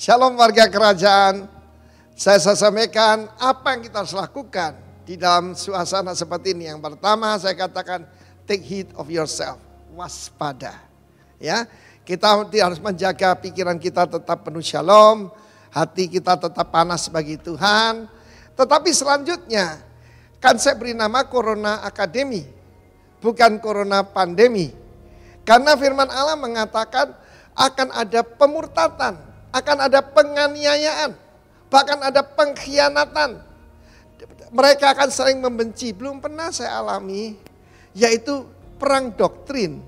Shalom warga kerajaan. Saya sampaikan apa yang kita harus lakukan di dalam suasana seperti ini. Yang pertama saya katakan take heed of yourself. Waspada. Ya, kita harus menjaga pikiran kita tetap penuh shalom. Hati kita tetap panas bagi Tuhan. Tetapi selanjutnya kan saya beri nama Corona Academy. Bukan Corona Pandemi. Karena firman Allah mengatakan akan ada pemurtatan. Akan ada penganiayaan, bahkan ada pengkhianatan. Mereka akan saling membenci. Belum pernah saya alami, yaitu perang doktrin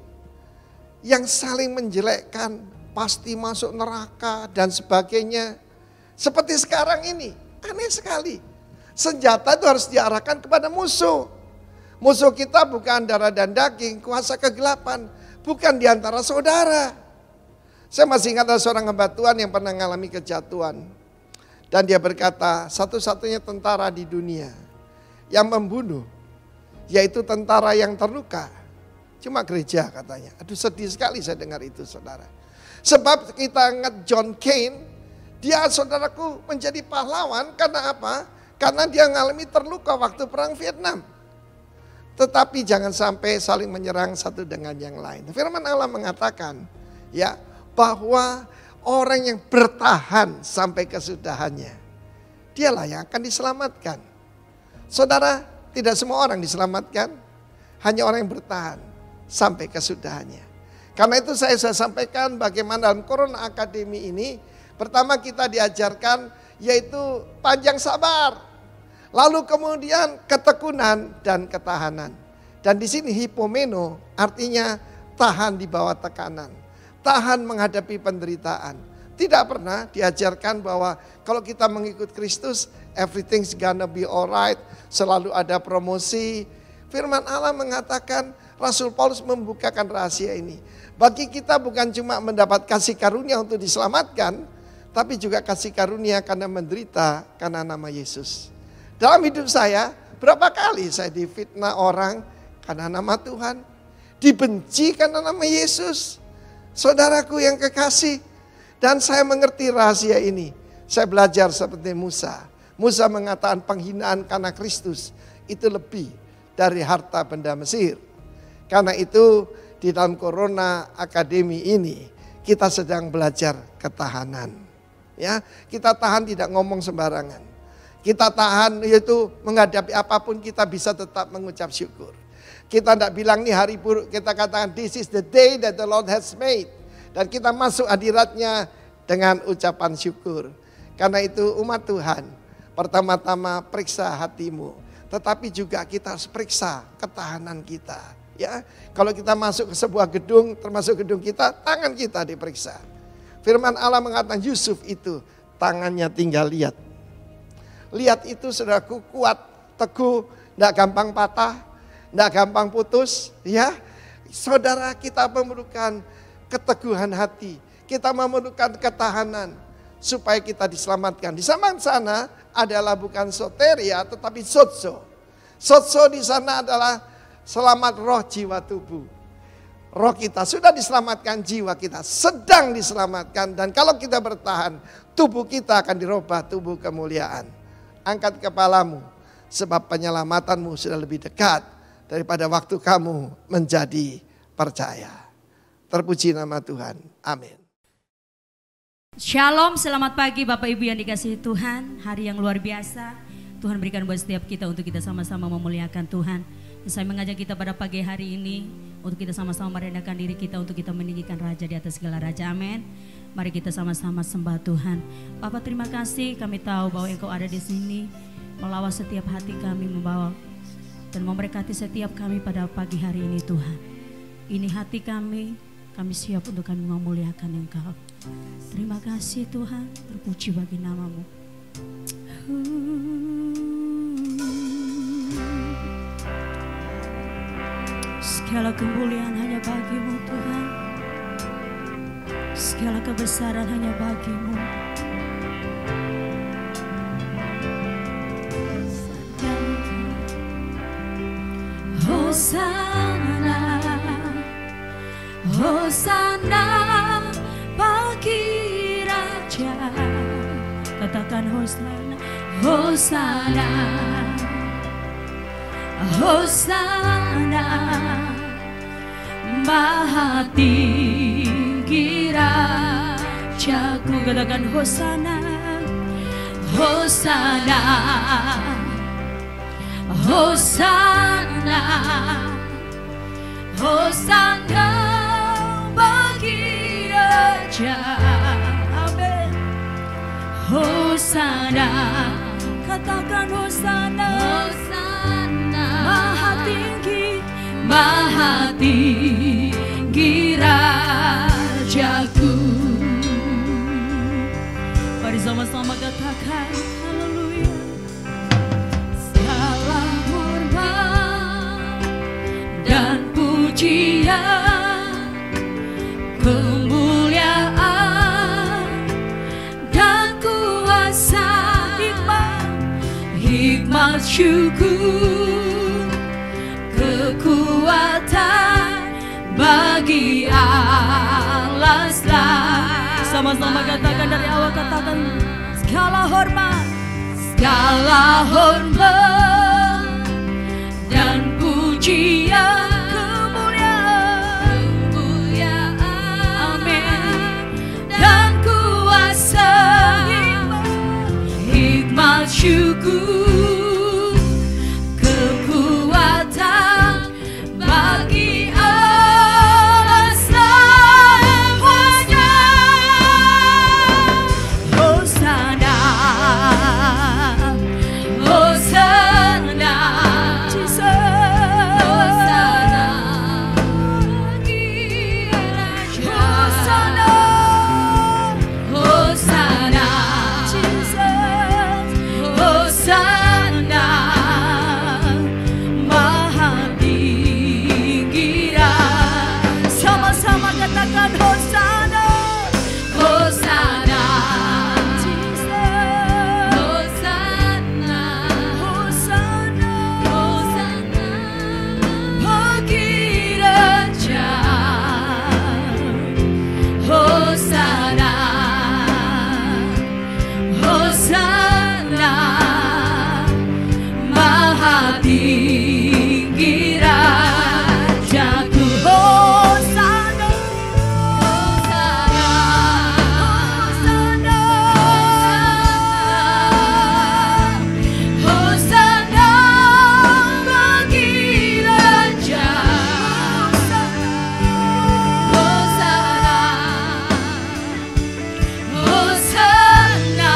yang saling menjelekkan, pasti masuk neraka dan sebagainya. Seperti sekarang ini, aneh sekali. Senjata itu harus diarahkan kepada musuh. Musuh kita bukan darah dan daging, kuasa kegelapan, bukan di antara saudara. Saya masih ingat ada seorang hamba Tuhan yang pernah mengalami kejatuhan. Dan dia berkata, satu-satunya tentara di dunia yang membunuh, yaitu tentara yang terluka. Cuma gereja katanya. Aduh sedih sekali saya dengar itu saudara. Sebab kita ingat John Kane, dia saudaraku menjadi pahlawan karena apa? Karena dia mengalami terluka waktu perang Vietnam. Tetapi jangan sampai saling menyerang satu dengan yang lain. Firman Allah mengatakan, ya, bahwa orang yang bertahan sampai kesudahannya, dialah yang akan diselamatkan. Saudara, tidak semua orang diselamatkan, hanya orang yang bertahan sampai kesudahannya. Karena itu saya sampaikan bagaimana dalam Corona Academy ini, pertama kita diajarkan yaitu panjang sabar, lalu kemudian ketekunan dan ketahanan. Dan di sini hipomeno artinya tahan di bawah tekanan. Tahan menghadapi penderitaan. Tidak pernah diajarkan bahwa kalau kita mengikut Kristus, everything's gonna be alright. Selalu ada promosi. Firman Allah mengatakan, Rasul Paulus membukakan rahasia ini. Bagi kita bukan cuma mendapat kasih karunia untuk diselamatkan, tapi juga kasih karunia karena menderita karena nama Yesus. Dalam hidup saya, berapa kali saya difitnah orang karena nama Tuhan. Dibenci karena nama Yesus. Saudaraku yang kekasih, dan saya mengerti rahasia ini. Saya belajar seperti Musa. Musa mengatakan penghinaan karena Kristus itu lebih dari harta benda Mesir. Karena itu di dalam Corona Academy ini kita sedang belajar ketahanan. Ya, kita tahan tidak ngomong sembarangan. Kita tahan yaitu menghadapi apapun kita bisa tetap mengucap syukur. Kita tidak bilang ini hari buruk, kita katakan this is the day that the Lord has made. Dan kita masuk hadiratnya dengan ucapan syukur. Karena itu umat Tuhan, pertama-tama periksa hatimu. Tetapi juga kita harus periksa ketahanan kita. Ya, kalau kita masuk ke sebuah gedung, termasuk gedung kita, tangan kita diperiksa. Firman Allah mengatakan Yusuf itu tangannya tinggal lihat. Lihat itu saudaraku kuat, teguh, tidak gampang patah. Tidak gampang putus, ya. Saudara, kita memerlukan keteguhan hati. Kita memerlukan ketahanan supaya kita diselamatkan. Di sana adalah bukan soteria tetapi sotso. Sotso di sana adalah selamat roh, jiwa, tubuh. Roh kita sudah diselamatkan, jiwa kita sedang diselamatkan. Dan kalau kita bertahan, tubuh kita akan dirubah tubuh kemuliaan. Angkat kepalamu sebab penyelamatanmu sudah lebih dekat daripada waktu kamu menjadi percaya. Terpuji nama Tuhan. Amin. Shalom, selamat pagi Bapak Ibu yang dikasihi Tuhan. Hari yang luar biasa Tuhan berikan buat setiap kita untuk kita sama-sama memuliakan Tuhan. Saya mengajak kita pada pagi hari ini untuk kita sama-sama merendahkan diri kita untuk kita meninggikan Raja di atas segala Raja. Amin. Mari kita sama-sama sembah Tuhan. Bapak terima kasih, kami tahu bahwa Engkau ada di sini melawat setiap hati kami, membawa dan memberkati setiap kami pada pagi hari ini Tuhan. Ini hati kami siap untuk kami memuliakan Engkau. Terima kasih Tuhan, terpuji bagi nama-Mu. Segala kemuliaan hanya bagi-Mu Tuhan. Segala kebesaran hanya bagi-Mu. Hosana, Hosana bagi Raja. katakan Hosana, Hosana, Hosana, Maha tinggi Rajaku. Katakan Hosana, Hosana, Hosana, Hosana bagi Raja. Amin. Hosana, katakan Hosana, Hosana, Maha tinggi Rajaku. Mari sama-sama katakan haleluya. Segala hormat dan pujian, kemuliaan dan kuasa, hikmat syukur, kekuatan bagi Allah. Sama-sama katakan dari awal, katakan segala hormat, segala hormat dan pujian, kemuliaan, amin, dan kuasa, hikmat syukur, kekuatan bagi Allah selamanya. Hosana, Hosana, Jesus, Hosana bagi Raja. Hosana, Hosana, Jesus, Hosana, Maha tinggi Raja. Sama-sama katakan Hosana, Hosana, Jesus, Hosana, Hosana, Hosana bagi Raja. Hosana, Hosana, Maha tinggi Rajaku. Hosana, Hosana, Hosana, Hosana bagi Raja. Hosana, Hosana,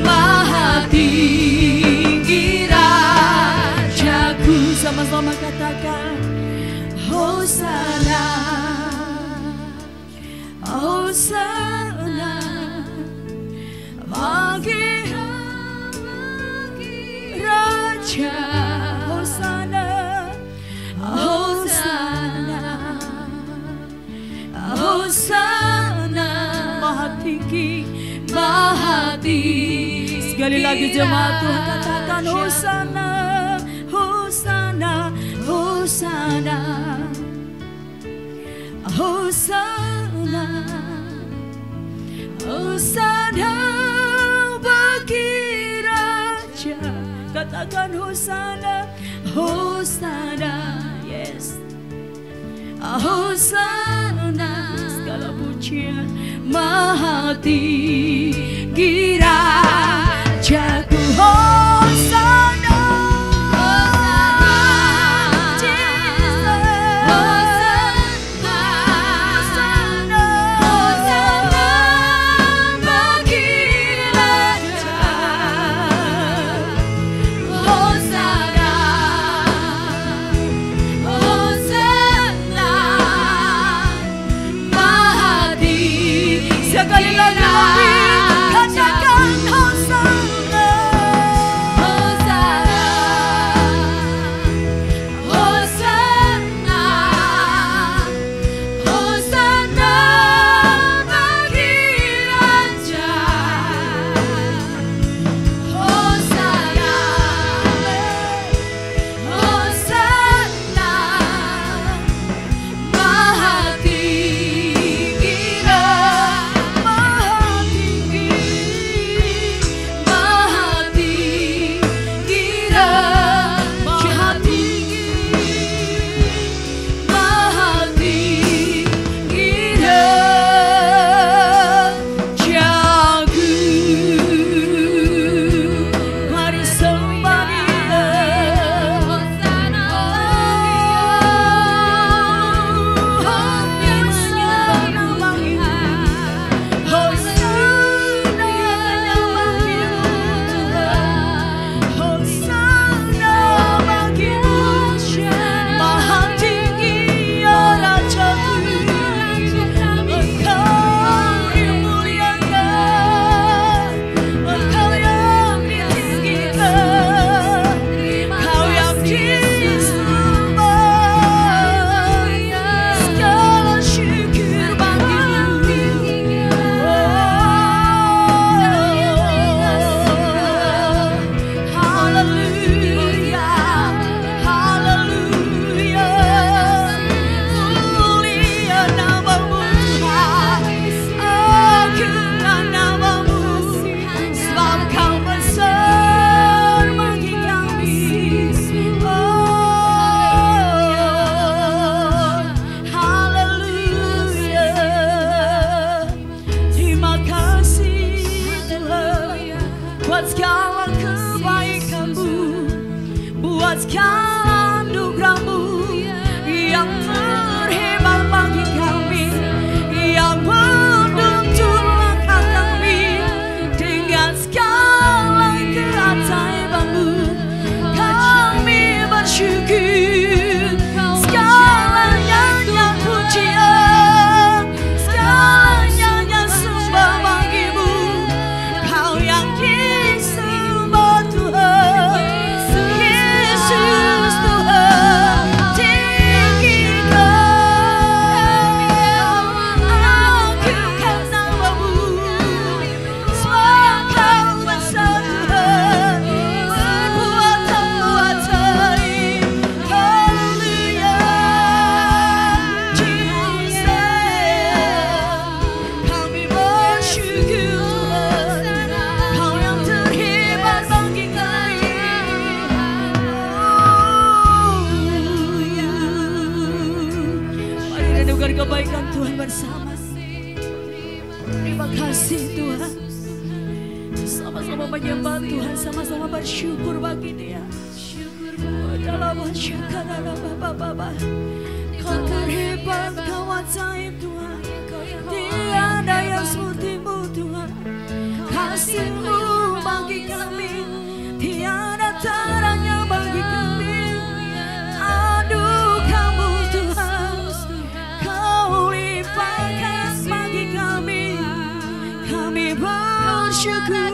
Maha tinggi Rajaku. Sama-sama katakan Hosana, Hosana bagi Raja. Hosana, Hosana, Hosana, Maha tinggi, Maha tinggi. Sekali lagi jemaat Tuhan katakan Hosana, Hosana, Hosana, Hosana, Hosana bagi Raja. Katakan Hosana, Hosana, yes, Hosana, segala pujian, Maha tinggi Rajaku. Hosana, sekali lagi katakan Hosana, segala anugerah-Mu yang terhebat bagi kami, yang menuntun langkah kami dengan segala keajaiban-Mu. Kami bersyukur, segala nyanyian pujian, segala nyanyian sembah bagi-Mu. Kau yang disembah Tuhan, Yesus Tuhan, tinggi Kau, agungkan nama-Mu. Sebab Kau besar Tuhan, perbuatan-Mu ajaib. Haleluya, Jesus. Kami bersyukur Tuhan, Kau yang terhebat bagi kami. Mari renungkan kebaikan Tuhan bersama. Terima kasih Tuhan. Sama-sama menyembah Tuhan, sama-sama bersyukur bagi Dia. Dalam masyarakat Bapa, Kau terhebat, Kau ajaib Tuhan. Tiada yang seperti-Mu Tuhan. Kasih-Mu bagi kami, tiada terangnya bagi kami. Aduh Kamu Tuhan, Kau limpahkan bagi kami. Kami bersyukur,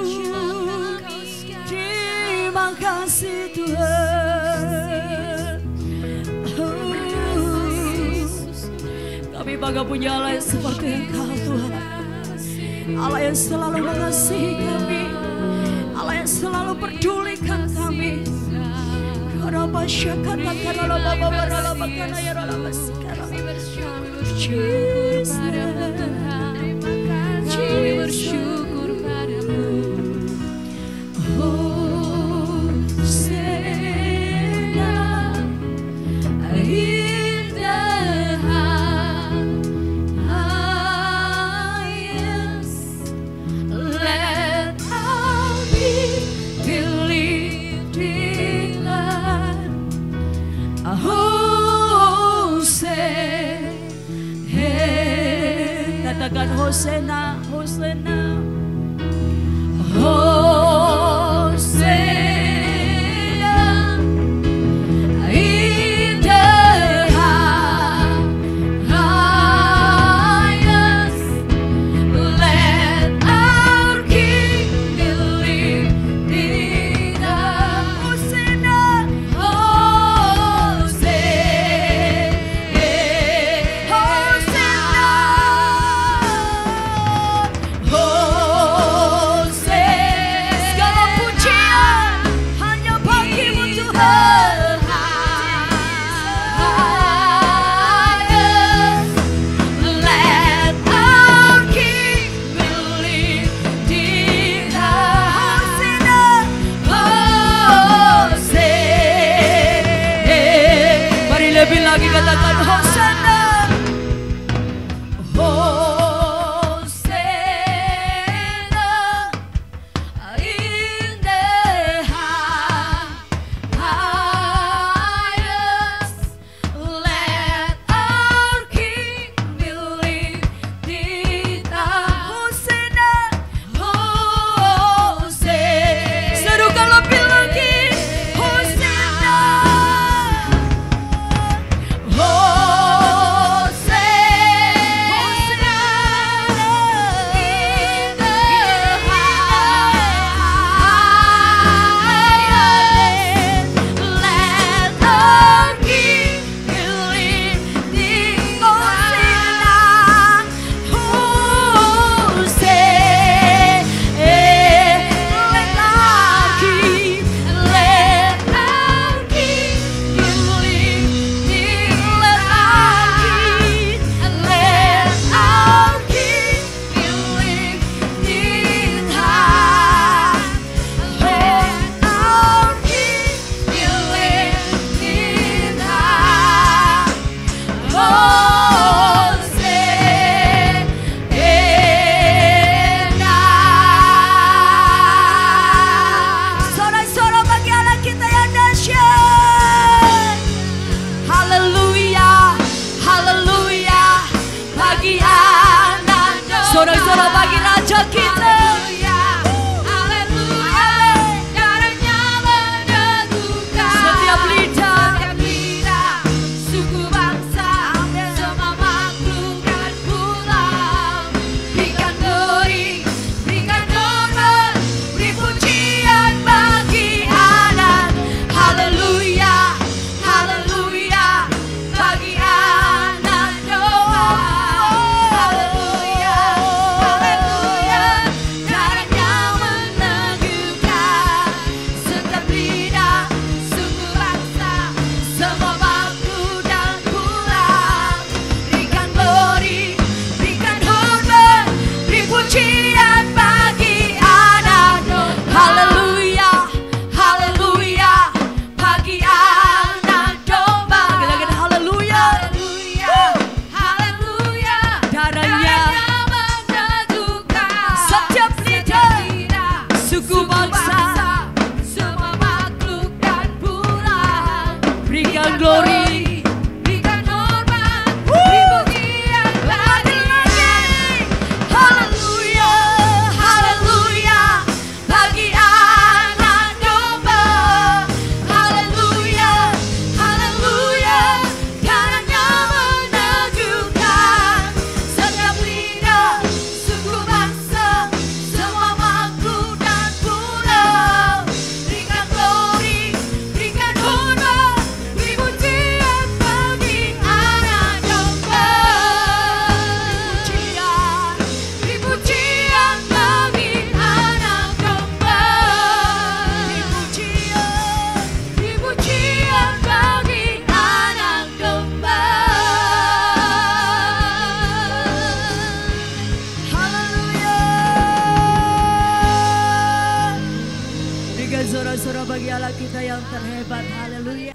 terima kasih Tuhan. Kami bangga punya Allah yang seperti Engkau Tuhan. Allah yang selalu mengasihi kami, Allah yang selalu pedulikan kami. Kami bersyukur padamu. Katakan Hosena, Hosena, Hosea in the highest. Let our King be lifted up. Hosena, segala pujian hanya bagi-Mu Tuhan. Let our King be lifted up. Mari lebih lagi katakan Hosana. In the highest, let our King be lifted up. Hosana, Hosea, serukan lebih lagi Hosana. Hosea. berikan glory, berikan hormat, pujian bagi haleluya, haleluya, bagi anak domba, haleluya, haleluya, karena menegurkan setiap lidah, suku bangsa, semua makhluk dan pulau. Berikan glory, berikan hormat, beri pujian bagi anak domba. Beri pujian bagi anak domba. Beri pujian bagi anak domba. Haleluya. berikan sorak-sorak bagi Allah kita yang terhebat. Haleluya.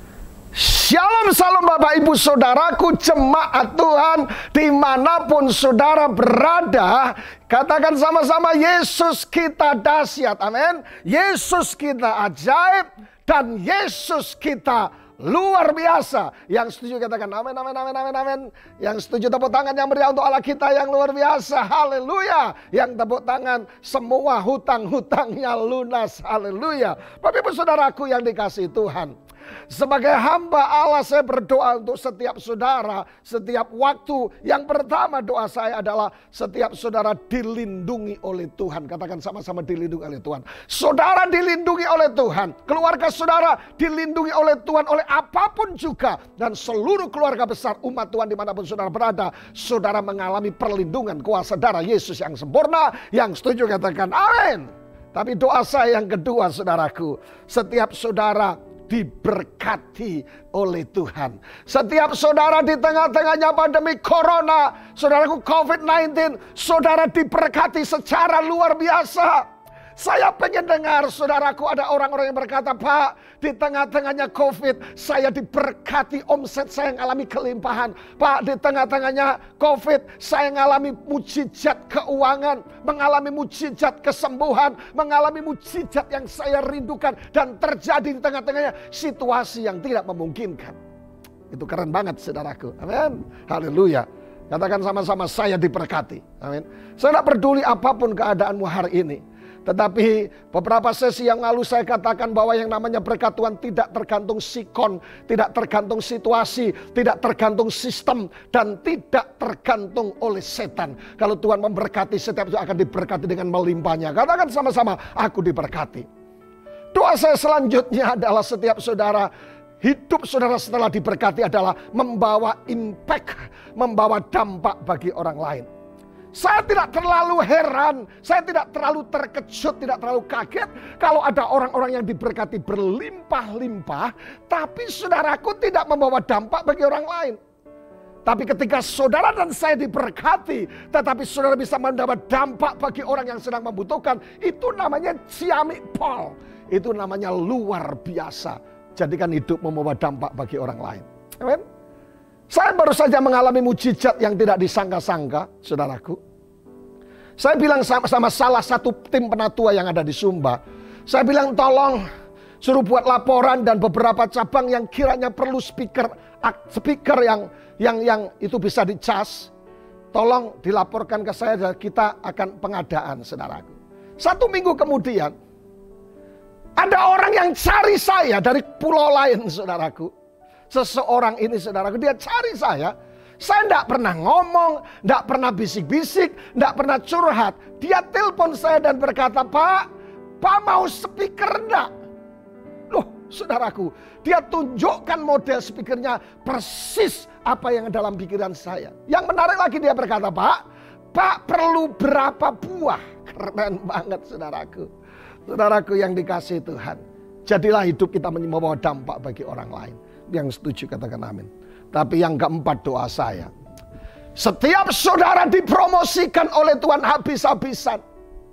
Shalom, salam Bapak Ibu Saudaraku, jemaat Tuhan dimanapun saudara berada. Katakan sama-sama, Yesus kita dahsyat, amin. Yesus kita ajaib, dan Yesus kita luar biasa. Yang setuju katakan amin, amin, amin, amin, amin. Yang setuju tepuk tangan yang meriah untuk Allah kita yang luar biasa, haleluya. Yang tepuk tangan, semua hutang-hutangnya lunas, haleluya. Bapak Ibu Saudaraku yang dikasihi Tuhan, sebagai hamba Allah saya berdoa untuk setiap saudara, setiap waktu. Yang pertama doa saya adalah setiap saudara dilindungi oleh Tuhan. Katakan sama-sama, dilindungi oleh Tuhan. Saudara dilindungi oleh Tuhan. Keluarga saudara dilindungi oleh Tuhan, oleh apapun juga. Dan seluruh keluarga besar umat Tuhan dimanapun saudara berada, saudara mengalami perlindungan kuasa darah Yesus yang sempurna. Yang setuju katakan amin. Tapi doa saya yang kedua saudaraku, setiap saudara diberkati oleh Tuhan. Setiap saudara di tengah-tengahnya pandemi corona, saudaraku COVID-19, saudara diberkati secara luar biasa. Saya pengen dengar saudaraku, ada orang-orang yang berkata, Pak, di tengah-tengahnya COVID, saya diberkati, omset saya mengalami kelimpahan. Pak, di tengah-tengahnya COVID, saya mengalami mujizat keuangan, mengalami mujizat kesembuhan, mengalami mujizat yang saya rindukan, dan terjadi di tengah-tengahnya situasi yang tidak memungkinkan. Itu keren banget saudaraku, amin, haleluya. Katakan sama-sama, saya diberkati, amin. Saya tidak peduli apapun keadaanmu hari ini. Tetapi beberapa sesi yang lalu saya katakan bahwa yang namanya berkat Tuhan tidak tergantung sikon, tidak tergantung situasi, tidak tergantung sistem, dan tidak tergantung oleh setan. Kalau Tuhan memberkati, setiap itu akan diberkati dengan melimpahnya. Katakan sama-sama, aku diberkati. Doa saya selanjutnya adalah setiap saudara, hidup saudara setelah diberkati adalah membawa impact, membawa dampak bagi orang lain. Saya tidak terlalu heran, saya tidak terlalu terkejut, tidak terlalu kaget kalau ada orang-orang yang diberkati berlimpah-limpah, tapi saudaraku tidak membawa dampak bagi orang lain. Tapi ketika saudara dan saya diberkati, tetapi saudara bisa mendapat dampak bagi orang yang sedang membutuhkan, itu namanya ciamik pol, itu namanya luar biasa. Jadikan hidup membawa dampak bagi orang lain. Amin. Saya baru saja mengalami mujizat yang tidak disangka-sangka, saudaraku. Saya bilang sama salah satu tim penatua yang ada di Sumba. Saya bilang tolong suruh buat laporan dan beberapa cabang yang kiranya perlu speaker yang itu bisa dicas. Tolong dilaporkan ke saya dan kita akan pengadaan, saudaraku. 1 minggu kemudian, ada orang yang cari saya dari pulau lain, saudaraku. Seseorang ini saudaraku, dia cari saya. Saya tidak pernah ngomong, tidak pernah bisik-bisik, tidak pernah curhat. Dia telepon saya dan berkata, Pak mau speaker enggak? Loh saudaraku, dia tunjukkan model speakernya persis apa yang dalam pikiran saya. Yang menarik lagi dia berkata, Pak perlu berapa buah? Keren banget saudaraku. Saudaraku yang dikasihi Tuhan. Jadilah hidup kita membawa dampak bagi orang lain. Yang setuju katakan amin. Tapi yang keempat doa saya, setiap saudara dipromosikan oleh Tuhan habis-habisan.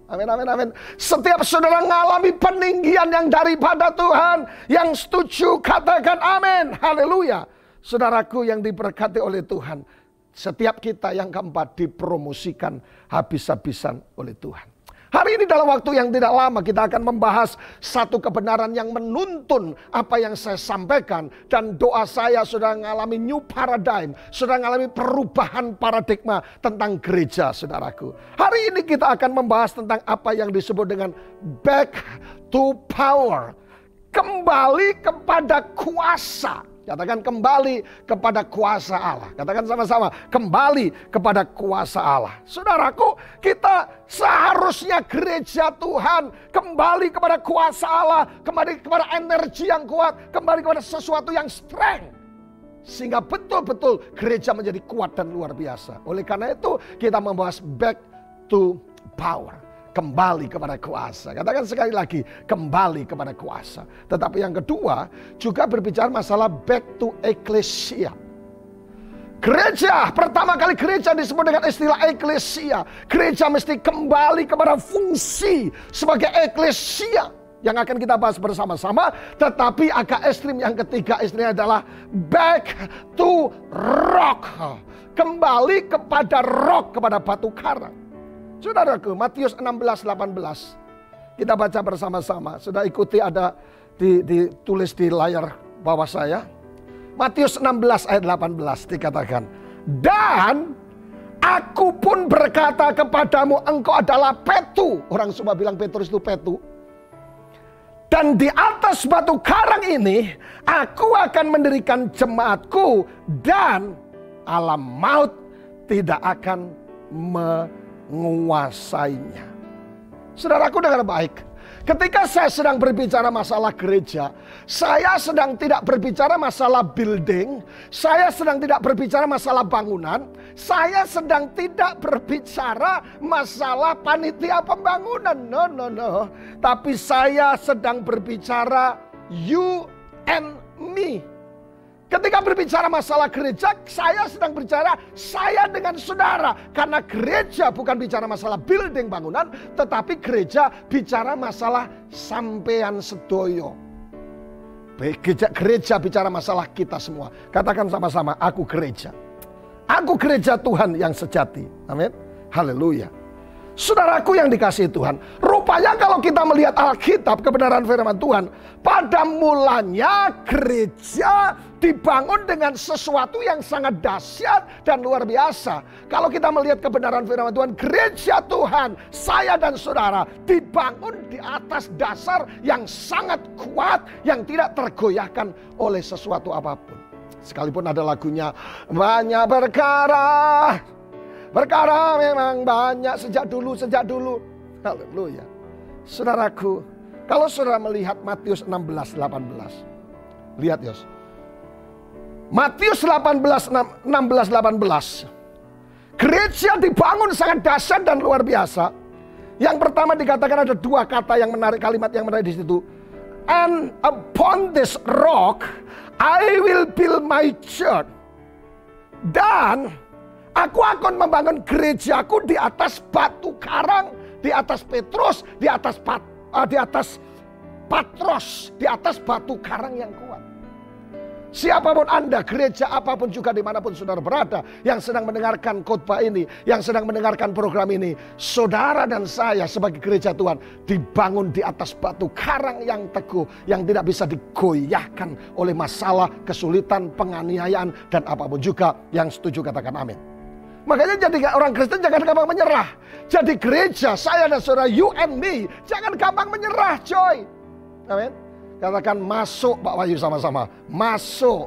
Amin, amin, amin. Setiap saudara mengalami peninggian yang daripada Tuhan. Yang setuju katakan amin. Haleluya. Saudaraku yang diberkati oleh Tuhan, setiap kita yang keempat dipromosikan habis-habisan oleh Tuhan. Hari ini dalam waktu yang tidak lama kita akan membahas satu kebenaran yang menuntun apa yang saya sampaikan. Dan doa saya sudah mengalami new paradigm, sudah mengalami perubahan paradigma tentang gereja, saudaraku. Hari ini kita akan membahas tentang apa yang disebut dengan back to power. Kembali kepada kuasa. Katakan kembali kepada kuasa Allah. Katakan sama-sama, kembali kepada kuasa Allah. Saudaraku, kita seharusnya gereja Tuhan kembali kepada kuasa Allah, kembali kepada energi yang kuat, kembali kepada sesuatu yang strength. Sehingga betul-betul gereja menjadi kuat dan luar biasa. Oleh karena itu kita membahas back to power. Kembali kepada kuasa. Katakan sekali lagi, kembali kepada kuasa. Tetapi yang kedua, juga berbicara masalah back to ecclesia. Gereja, pertama kali gereja disebut dengan istilah eklesia. Gereja mesti kembali kepada fungsi sebagai eklesia. Yang akan kita bahas bersama-sama. Tetapi agak ekstrim yang ketiga, istilahnya adalah back to rock. Kembali kepada rock, kepada batu karang. Saudaraku, Matius 16:18. Kita baca bersama-sama. Sudah ikuti, ada ditulis di layar bawah saya. Matius 16 ayat 18 dikatakan, dan aku pun berkata kepadamu, engkau adalah Petu. Orang semua bilang Petrus itu Petu. Dan di atas batu karang ini, aku akan mendirikan jemaatku, dan alam maut tidak akan menguasainya. Saudaraku, dengar baik. Ketika saya sedang berbicara masalah gereja, saya sedang tidak berbicara masalah building, saya sedang tidak berbicara masalah bangunan, saya sedang tidak berbicara masalah panitia pembangunan. No. Tapi saya sedang berbicara you and me. Ketika berbicara masalah gereja, saya sedang bicara saya dengan saudara. Karena gereja bukan bicara masalah building bangunan, tetapi gereja bicara masalah sampean sedoyo. Gereja bicara masalah kita semua. Katakan sama-sama, aku gereja. Aku gereja Tuhan yang sejati. Amin. Haleluya. Saudaraku yang dikasihi Tuhan, rupanya kalau kita melihat Alkitab, kebenaran firman Tuhan, pada mulanya gereja dibangun dengan sesuatu yang sangat dahsyat dan luar biasa. Kalau kita melihat kebenaran firman Tuhan, gereja Tuhan, saya dan saudara dibangun di atas dasar yang sangat kuat, yang tidak tergoyahkan oleh sesuatu apapun. Sekalipun ada lagunya, banyak Perkara memang banyak sejak dulu. Haleluya. Saudaraku, kalau saudara melihat Matius 16:18. Lihat Yos. Matius 16:18. Gereja dibangun sangat dahsyat dan luar biasa. Yang pertama dikatakan ada dua kata yang menarik, kalimat yang menarik di situ. And upon this rock I will build my church. Dan aku akan membangun gerejaku di atas batu karang, di atas Petrus, di atas Patros, di atas batu karang yang kuat. Siapapun Anda, gereja apapun juga dimanapun saudara berada, yang sedang mendengarkan khotbah ini, yang sedang mendengarkan program ini, saudara dan saya sebagai gereja Tuhan dibangun di atas batu karang yang teguh, yang tidak bisa digoyahkan oleh masalah, kesulitan, penganiayaan, dan apapun juga. Yang setuju katakan amin. Makanya jadi orang Kristen jangan gampang menyerah. Jadi gereja, saya dan saudara, you and me, jangan gampang menyerah, coy. Amin. Katakan masuk Pak Wahyu sama-sama. Masuk.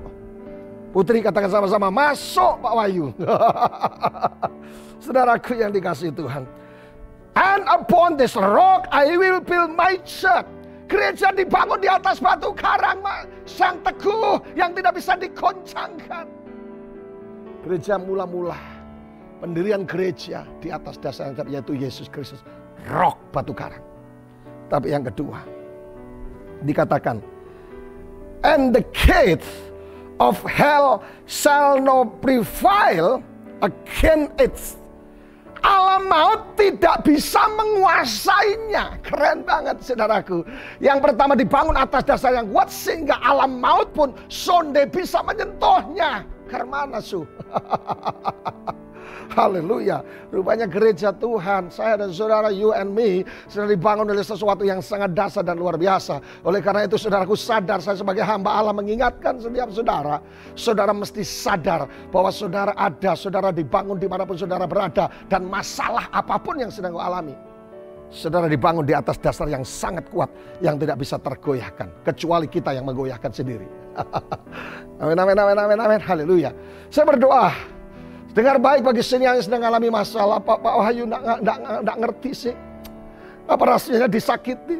Putri katakan sama-sama, masuk Pak Wahyu. Saudaraku yang dikasihi Tuhan. And upon this rock I will build my church. Gereja dibangun di atas batu karang yang teguh, yang tidak bisa digoncangkan. Gereja mula-mula, pendirian gereja di atas dasar yang yaitu Yesus Kristus. Rock, batu karang. Tapi yang kedua, dikatakan, and the gate of hell shall not prevail against it. Alam maut tidak bisa menguasainya. Keren banget saudaraku. Yang pertama dibangun atas dasar yang kuat, sehingga alam maut pun sonde bisa menyentuhnya. Karmana su. Haleluya. Rupanya gereja Tuhan, saya dan saudara, you and me, sudah dibangun oleh sesuatu yang sangat dasar dan luar biasa. Oleh karena itu saudaraku sadar, saya sebagai hamba Allah mengingatkan setiap saudara. Saudara mesti sadar bahwa saudara ada, saudara dibangun dimanapun saudara berada. Dan masalah apapun yang sedang kau alami, saudara dibangun di atas dasar yang sangat kuat, yang tidak bisa tergoyahkan. Kecuali kita yang menggoyahkan sendiri. Amin, amin, amin, amin, amin. Haleluya. Saya berdoa. Dengar baik bagi sini yang sedang mengalami masalah. Pak Wahyu enggak ngerti sih. Apa rasanya disakiti.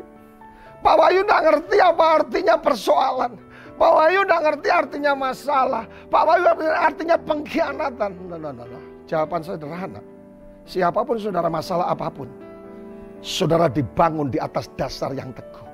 Pak Wahyu enggak ngerti apa artinya persoalan. Pak Wahyu enggak ngerti artinya masalah. Pak Wahyu artinya pengkhianatan. No. Jawaban saya sederhana. Siapapun saudara, masalah apapun, saudara dibangun di atas dasar yang teguh.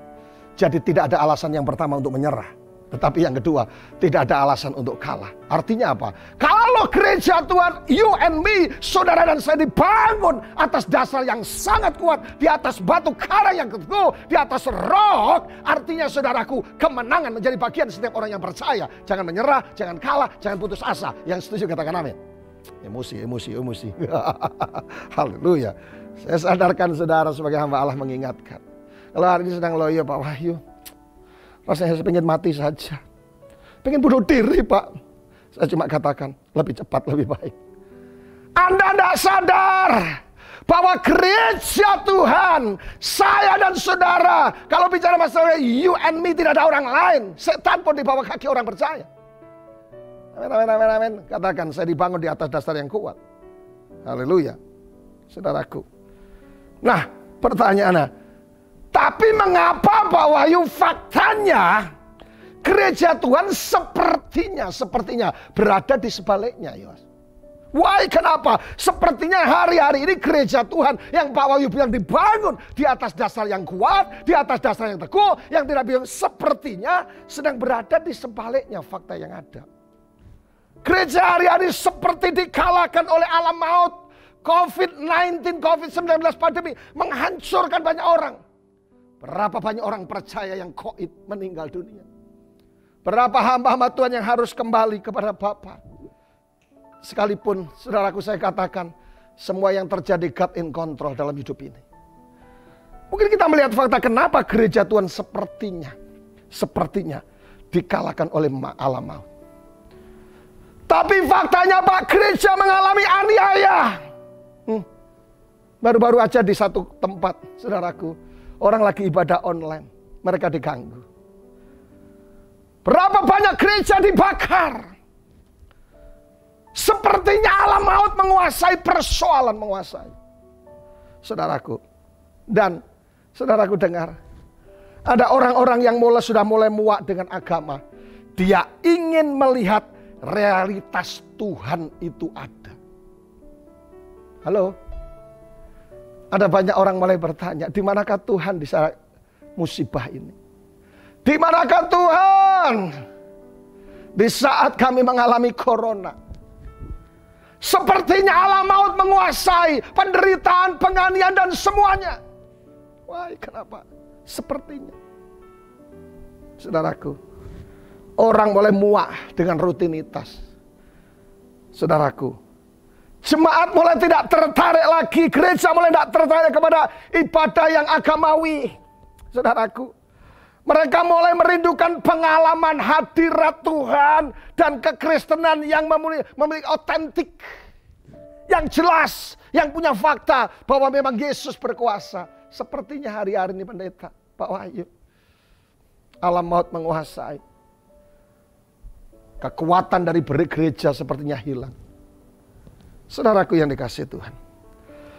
Jadi tidak ada alasan yang pertama untuk menyerah. Tetapi yang kedua, tidak ada alasan untuk kalah. Artinya apa? Kalau gereja Tuhan, you and me, saudara dan saya dibangun atas dasar yang sangat kuat, di atas batu karang yang teguh, di atas roh, artinya saudaraku, kemenangan menjadi bagian setiap orang yang percaya. Jangan menyerah, jangan kalah, jangan putus asa. Yang setuju katakan amin. Emosi. Haleluya. Saya sadarkan saudara sebagai hamba Allah mengingatkan. Kalau hari ini sedang loyo Pak Wahyu, rasanya saya pengen mati saja. Pengen bunuh diri Pak. Saya cuma katakan lebih cepat lebih baik. Anda tidak sadar bahwa gereja Tuhan, saya dan saudara, kalau bicara masalah you and me, tidak ada orang lain. Setan pun di bawah kaki orang percaya. Amin. Katakan saya dibangun di atas dasar yang kuat. Haleluya. Saudaraku. Nah pertanyaannya, tapi mengapa Pak Wahyu faktanya gereja Tuhan sepertinya berada di sebaliknya, Yos? Why? Kenapa? Sepertinya hari-hari ini gereja Tuhan yang Pak Wahyu bilang dibangun di atas dasar yang kuat, di atas dasar yang teguh, yang tidak bilang sepertinya sedang berada di sebaliknya fakta yang ada. Gereja hari-hari seperti dikalahkan oleh alam maut, COVID-19, COVID-19 pandemi menghancurkan banyak orang. Berapa banyak orang percaya yang koid meninggal dunia. Berapa hamba-hamba Tuhan yang harus kembali kepada Bapa. Sekalipun saudaraku saya katakan, semua yang terjadi God in control dalam hidup ini. Mungkin kita melihat fakta kenapa gereja Tuhan sepertinya dikalahkan oleh alam maut. Tapi faktanya Pak, gereja mengalami aniaya. Baru-baru aja di satu tempat saudaraku, orang lagi ibadah online, mereka diganggu. Berapa banyak gereja dibakar. Sepertinya alam maut menguasai, persoalan menguasai. Saudaraku. Dan saudaraku dengar. Ada orang-orang yang sudah mulai muak dengan agama. Dia ingin melihat realitas Tuhan itu ada. Halo? Ada banyak orang mulai bertanya, di manakah Tuhan di saat musibah ini? Di manakah Tuhan di saat kami mengalami corona? Sepertinya alam maut menguasai, penderitaan, penganiayaan dan semuanya. Wah, kenapa? Sepertinya. Saudaraku, orang mulai muak dengan rutinitas. Saudaraku, jemaat mulai tidak tertarik lagi. Gereja mulai tidak tertarik kepada ibadah yang agamawi. Saudaraku, mereka mulai merindukan pengalaman hadirat Tuhan dan kekristenan yang memiliki otentik. Yang jelas, yang punya fakta bahwa memang Yesus berkuasa. Sepertinya hari-hari ini pendeta, Pak Wahyu, alam maut menguasai. Kekuatan dari gereja sepertinya hilang. Saudaraku yang dikasihi Tuhan,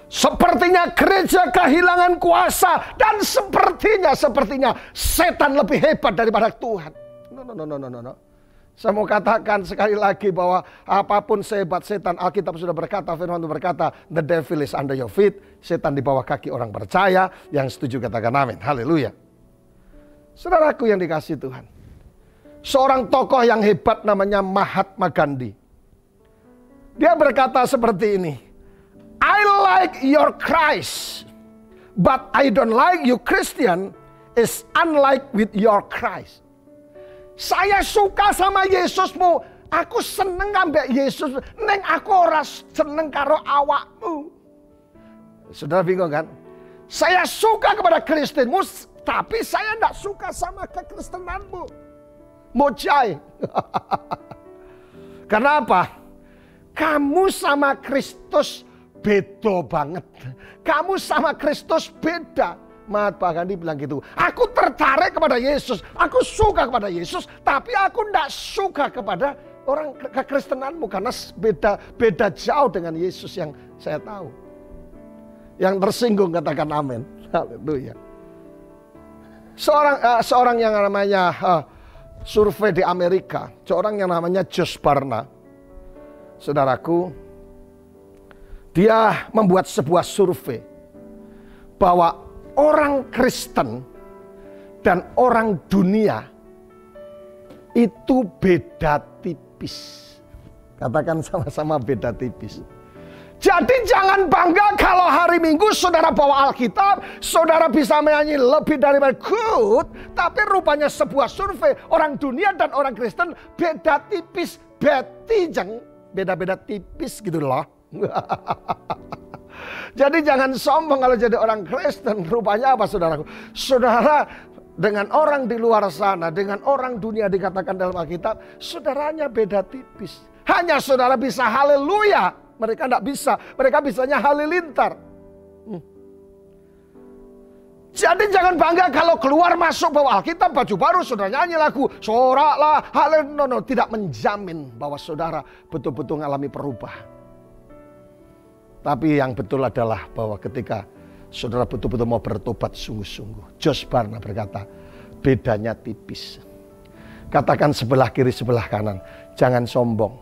sepertinya gereja kehilangan kuasa dan sepertinya setan lebih hebat daripada Tuhan. No. Saya mau katakan sekali lagi bahwa apapun sehebat setan, Alkitab sudah berkata, firman Tuhan berkata, the devil is under your feet. Setan di bawah kaki orang percaya. Yang setuju katakan amin. Haleluya. Saudaraku yang dikasihi Tuhan, seorang tokoh yang hebat namanya Mahatma Gandhi. Dia berkata seperti ini, I like your Christ, but I don't like you Christian is unlike with your Christ. Saya suka sama Yesusmu, Aku seneng ambek Yesus, neng aku ora seneng karo awakmu. Saudara bingung kan? Saya suka kepada Kristenmu, tapi saya tidak suka sama kekristenanmu. Mojai. Karena apa? Kamu sama Kristus beda banget. Kamu sama Kristus beda. Mahatma Gandhi bilang gitu. Aku tertarik kepada Yesus. Aku suka kepada Yesus. Tapi aku tidak suka kepada orang kekristenanmu. Karena beda jauh dengan Yesus yang saya tahu. Yang tersinggung katakan amin. Haleluya. Seorang yang namanya survei di Amerika. Seorang yang namanya Josh Barna. Saudaraku. Dia membuat sebuah survei. Bahwa orang Kristen dan orang dunia itu beda tipis. Katakan sama-sama beda tipis. Jadi jangan bangga kalau hari Minggu saudara bawa Alkitab, saudara bisa menyanyi lebih daripada good, tapi rupanya sebuah survei orang dunia dan orang Kristen beda tipis, betijeng, beda-beda tipis gitu loh. Jadi jangan sombong kalau jadi orang Kristen. Rupanya apa saudaraku? Saudara dengan orang di luar sana, dengan orang dunia dikatakan dalam Alkitab, saudaranya beda tipis. Hanya saudara bisa haleluya, mereka tidak bisa. Mereka bisanya halilintar. Jadi jangan bangga kalau keluar masuk bawa Alkitab, baju baru, saudara nyanyi lagu, soraklah, haleluya. No, tidak menjamin bahwa saudara betul-betul mengalami perubahan. Tapi yang betul adalah bahwa ketika saudara betul-betul mau bertobat sungguh-sungguh. Josh Barna berkata, bedanya tipis. Katakan sebelah kiri, sebelah kanan. Jangan sombong.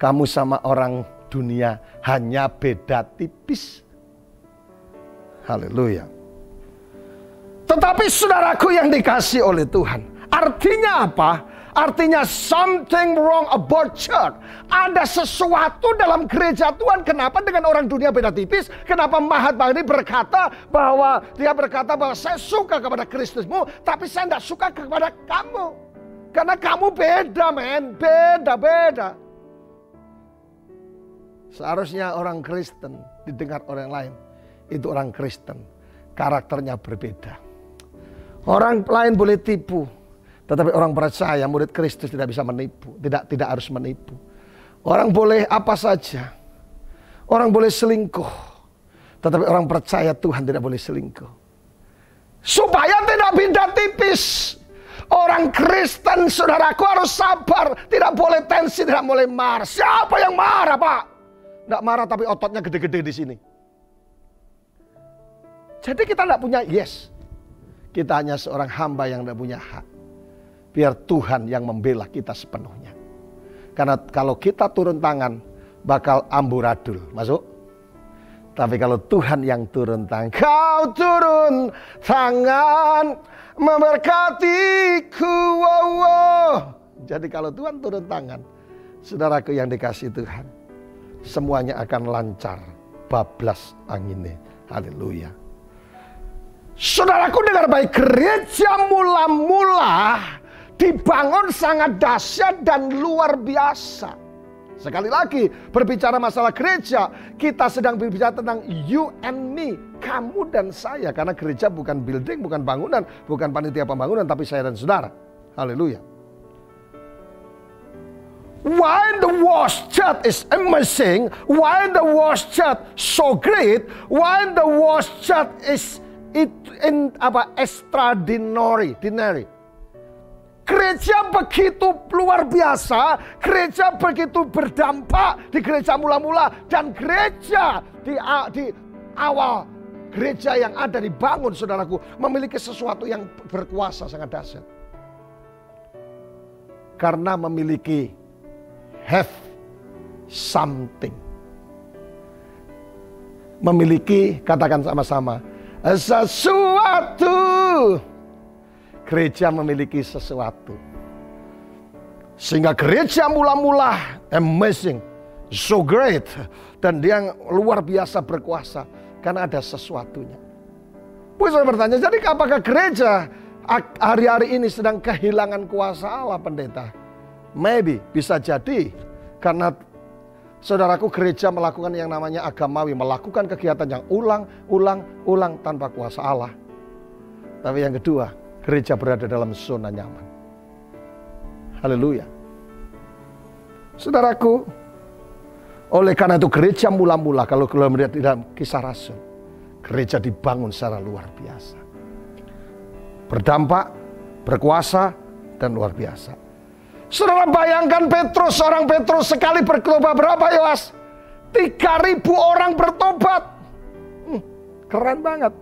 Kamu sama orang dunia hanya beda tipis. Haleluya. Tetapi saudaraku yang dikasih oleh Tuhan. Artinya apa? Artinya something wrong about church. Ada sesuatu dalam gereja Tuhan. Kenapa dengan orang dunia beda tipis? Kenapa Mahatma Gandhi berkata bahwa saya suka kepada Kristusmu, tapi saya tidak suka kepada kamu. Karena kamu beda, men. Beda. Seharusnya orang Kristen didengar orang lain. Itu orang Kristen. Karakternya berbeda. Orang lain boleh tipu. Tetapi orang percaya, murid Kristus tidak bisa menipu. Tidak harus menipu. Orang boleh apa saja. Orang boleh selingkuh. Tetapi orang percaya Tuhan tidak boleh selingkuh. Supaya tidak beda tipis. Orang Kristen, saudaraku, harus sabar. Tidak boleh tensi, tidak boleh marah. Siapa yang marah, Pak? Tidak marah tapi ototnya gede-gede di sini. Jadi kita tidak punya yes. Kita hanya seorang hamba yang tidak punya hak. Biar Tuhan yang membela kita sepenuhnya. Karena kalau kita turun tangan, bakal amburadul. Masuk? Tapi kalau Tuhan yang turun tangan, kau turun tangan memberkatiku. Jadi kalau Tuhan turun tangan, saudaraku yang dikasih Tuhan, semuanya akan lancar. Bablas anginnya. Haleluya. Saudaraku dengar baik, gereja mula-mula dibangun sangat dahsyat dan luar biasa. Sekali lagi berbicara masalah gereja, kita sedang berbicara tentang you and me, kamu dan saya. Karena gereja bukan building, bukan bangunan, bukan panitia pembangunan, tapi saya dan saudara. Haleluya. Why the Wash Church is amazing, why the Wash Church so great, why the Wash Church is extraordinary. Gereja begitu luar biasa, gereja begitu berdampak di gereja mula-mula, dan gereja di awal gereja yang ada dibangun, saudaraku, memiliki sesuatu yang berkuasa sangat dahsyat. Karena memiliki have something. Memiliki, katakan sama-sama, sesuatu. Gereja memiliki sesuatu. Sehingga gereja mula-mula amazing, so great. Dan dia yang luar biasa berkuasa. Karena ada sesuatunya. Saya bertanya, jadi apakah gereja hari-hari ini sedang kehilangan kuasa Allah, pendeta? Maybe, bisa jadi karena saudaraku gereja melakukan yang namanya agamawi, melakukan kegiatan yang ulang tanpa kuasa Allah. Tapi yang kedua, gereja berada dalam zona nyaman. Haleluya. Saudaraku, oleh karena itu gereja mula-mula, kalau kita melihat di dalam Kisah Rasul, gereja dibangun secara luar biasa. Berdampak, berkuasa, dan luar biasa. Saudara bayangkan Petrus, seorang Petrus sekali berkhotbah berapa Yoas? 3.000 orang bertobat. Keren banget.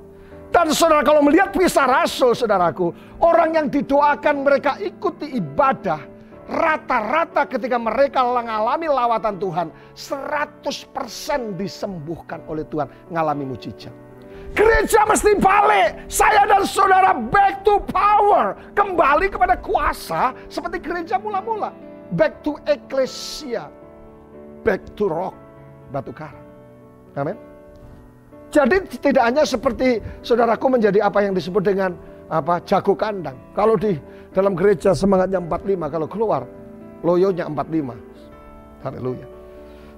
Dan saudara kalau melihat Kisah Rasul, saudaraku, orang yang didoakan mereka ikuti ibadah, rata-rata ketika mereka mengalami lawatan Tuhan, 100% disembuhkan oleh Tuhan, mengalami mujizat. Gereja mesti balik. Saya dan saudara back to power. Kembali kepada kuasa seperti gereja mula-mula. Back to ecclesia. Back to rock. Batu karang. Amin. Jadi tidak hanya seperti saudaraku menjadi apa yang disebut dengan jago kandang. Kalau di dalam gereja semangatnya 45, kalau keluar loyonya 45. Haleluya.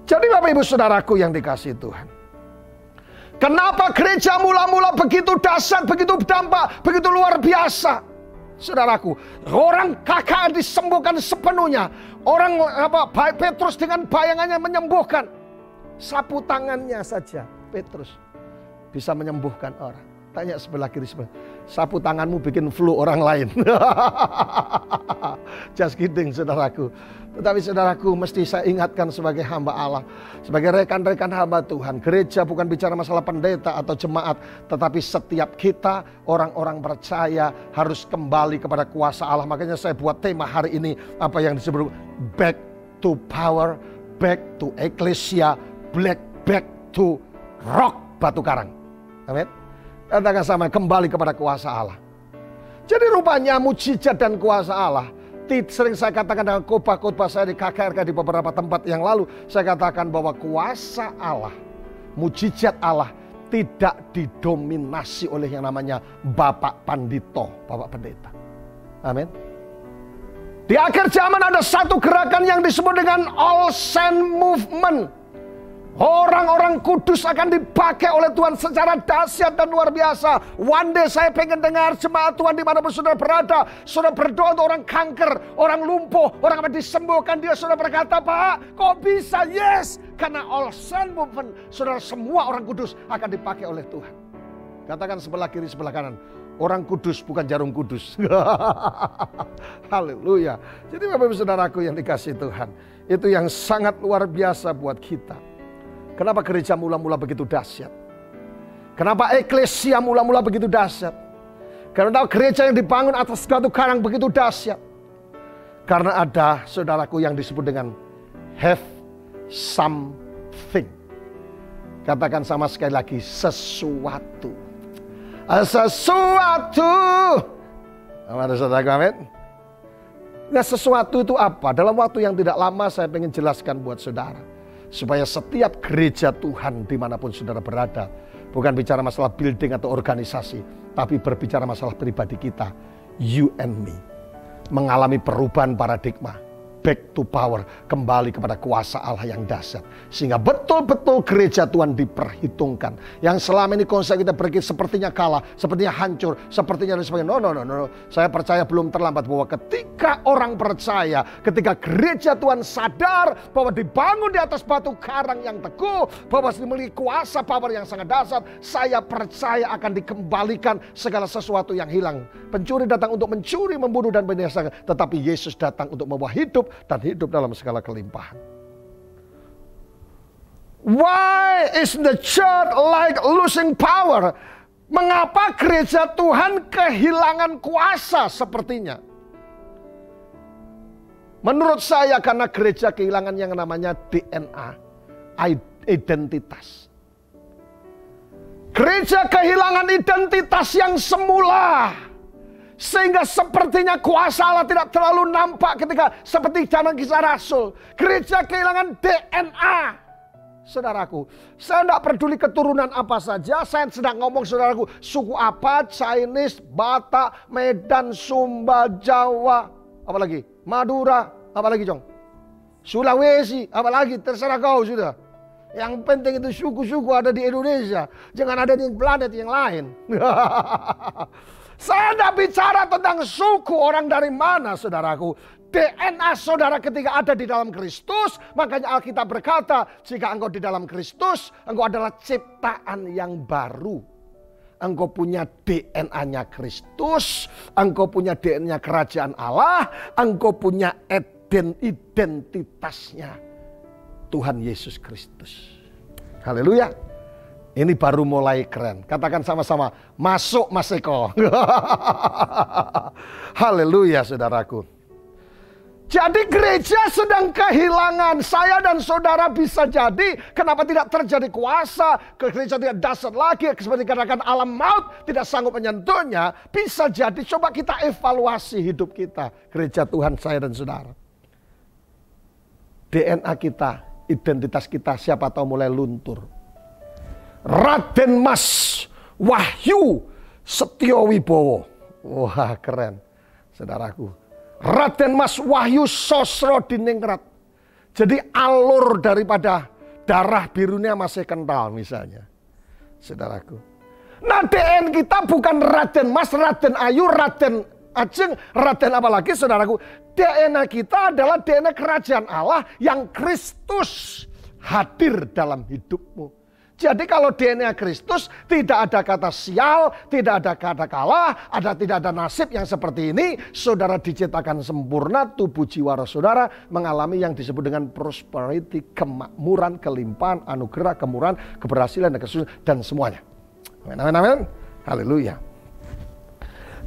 Jadi Bapak Ibu saudaraku yang dikasihi Tuhan. Kenapa gereja mula-mula begitu dahsyat, begitu berdampak, begitu luar biasa? Saudaraku, orang kakak disembuhkan sepenuhnya. Orang Petrus dengan bayangannya menyembuhkan. Sapu tangannya saja Petrus bisa menyembuhkan orang. Tanya sebelah kiri sebelah. Sapu tanganmu bikin flu orang lain. Just kidding saudaraku. Tetapi saudaraku mesti saya ingatkan sebagai hamba Allah. Sebagai rekan-rekan hamba Tuhan. Gereja bukan bicara masalah pendeta atau jemaat. Tetapi setiap kita orang-orang percaya harus kembali kepada kuasa Allah. Makanya saya buat tema hari ini. Apa yang disebut back to power. Back to ecclesia. Back to rock batu karang. Amin. Katakan sama, kembali kepada kuasa Allah. Jadi rupanya mujizat dan kuasa Allah. Sering saya katakan dalam khotbah-khotbah saya di KKRK di beberapa tempat yang lalu. Saya katakan bahwa kuasa Allah, mujizat Allah tidak didominasi oleh yang namanya Bapak Pandito, Bapak Pendeta. Amin. Di akhir zaman ada satu gerakan yang disebut dengan All Saint Movement. Orang-orang kudus akan dipakai oleh Tuhan secara dahsyat dan luar biasa. One day saya pengen dengar jemaat Tuhan dimanapun saudara berada. Saudara berdoa untuk orang kanker, orang lumpuh, orang akan disembuhkan. Dia saudara berkata, Pak, kok bisa? Yes, karena All Saint Movement, saudara semua orang kudus akan dipakai oleh Tuhan. Katakan sebelah kiri, sebelah kanan. Orang kudus bukan jarum kudus. Haleluya. Jadi Bapak Ibu saudaraku yang dikasihi Tuhan. Itu yang sangat luar biasa buat kita. Kenapa gereja mula-mula begitu dahsyat? Kenapa eklesia mula-mula begitu dahsyat? Karena gereja yang dibangun atas batu karang begitu dahsyat. Karena ada saudaraku yang disebut dengan have something. Katakan sama sekali lagi, sesuatu. Sesuatu. Ada saudaraku, amin. Nah, sesuatu itu apa? Dalam waktu yang tidak lama saya ingin jelaskan buat saudara. Supaya setiap gereja Tuhan dimanapun saudara berada. Bukan bicara masalah building atau organisasi. Tapi berbicara masalah pribadi kita. You and me. Mengalami perubahan paradigma. Back to power. Kembali kepada kuasa Allah yang dahsyat. Sehingga betul-betul gereja Tuhan diperhitungkan. Yang selama ini konsep kita berpikir sepertinya kalah. Sepertinya hancur. Sepertinya dan sebagainya. No. Saya percaya belum terlambat bahwa ketika orang percaya. Ketika gereja Tuhan sadar bahwa dibangun di atas batu karang yang teguh. Bahwa dimiliki kuasa power yang sangat dahsyat. Saya percaya akan dikembalikan segala sesuatu yang hilang. Pencuri datang untuk mencuri, membunuh dan membinasakan. Tetapi Yesus datang untuk membawa hidup. Dan hidup dalam segala kelimpahan. Why is the church like losing power? Mengapa gereja Tuhan kehilangan kuasa sepertinya? Menurut saya karena gereja kehilangan yang namanya DNA, identitas. Gereja kehilangan identitas yang semula. Sehingga sepertinya kuasa Allah tidak terlalu nampak ketika seperti zaman Kisah Rasul. Gereja kehilangan DNA. Saudaraku, saya tidak peduli keturunan apa saja. Saya sedang ngomong saudaraku, suku apa, Chinese, Batak, Medan, Sumba, Jawa, apalagi Madura, Apalagi Jong? Sulawesi, apalagi terserah kau sudah. Yang penting itu suku-suku ada di Indonesia. Jangan ada di planet yang lain. Saya tidak bicara tentang suku orang dari mana, saudaraku. DNA saudara ketika ada di dalam Kristus. Makanya Alkitab berkata, jika engkau di dalam Kristus, engkau adalah ciptaan yang baru. Engkau punya DNA-nya Kristus. Engkau punya DNA kerajaan Allah. Engkau punya identitasnya Tuhan Yesus Kristus. Haleluya. Ini baru mulai keren. Katakan sama-sama, masuk Mas Eko. Haleluya saudaraku. Jadi gereja sedang kehilangan. Saya dan saudara bisa jadi. Kenapa tidak terjadi kuasa? Gereja tidak dahsyat lagi. Seperti katakan alam maut tidak sanggup menyentuhnya. Bisa jadi. Coba kita evaluasi hidup kita. Gereja Tuhan saya dan saudara. DNA kita, identitas kita siapa tahu mulai luntur. Raden Mas Wahyu Setiowibowo. Wah keren saudaraku. Raden Mas Wahyu Sosrodiningrat. Jadi alur daripada darah birunya masih kental misalnya. Saudaraku. Nah DNA kita bukan Raden Mas, Raden Ayu, Raden Ajeng, Raden apalagi saudaraku. DNA kita adalah DNA kerajaan Allah yang Kristus hadir dalam hidupmu. Jadi kalau DNA Kristus tidak ada kata sial, tidak ada kata kalah, tidak ada nasib yang seperti ini. Saudara diciptakan sempurna, tubuh jiwa saudara mengalami yang disebut dengan prosperity, kemakmuran, kelimpahan, anugerah, kemurahan, keberhasilan, dan kesuksesan dan semuanya. Amin, amin, amin. Haleluya.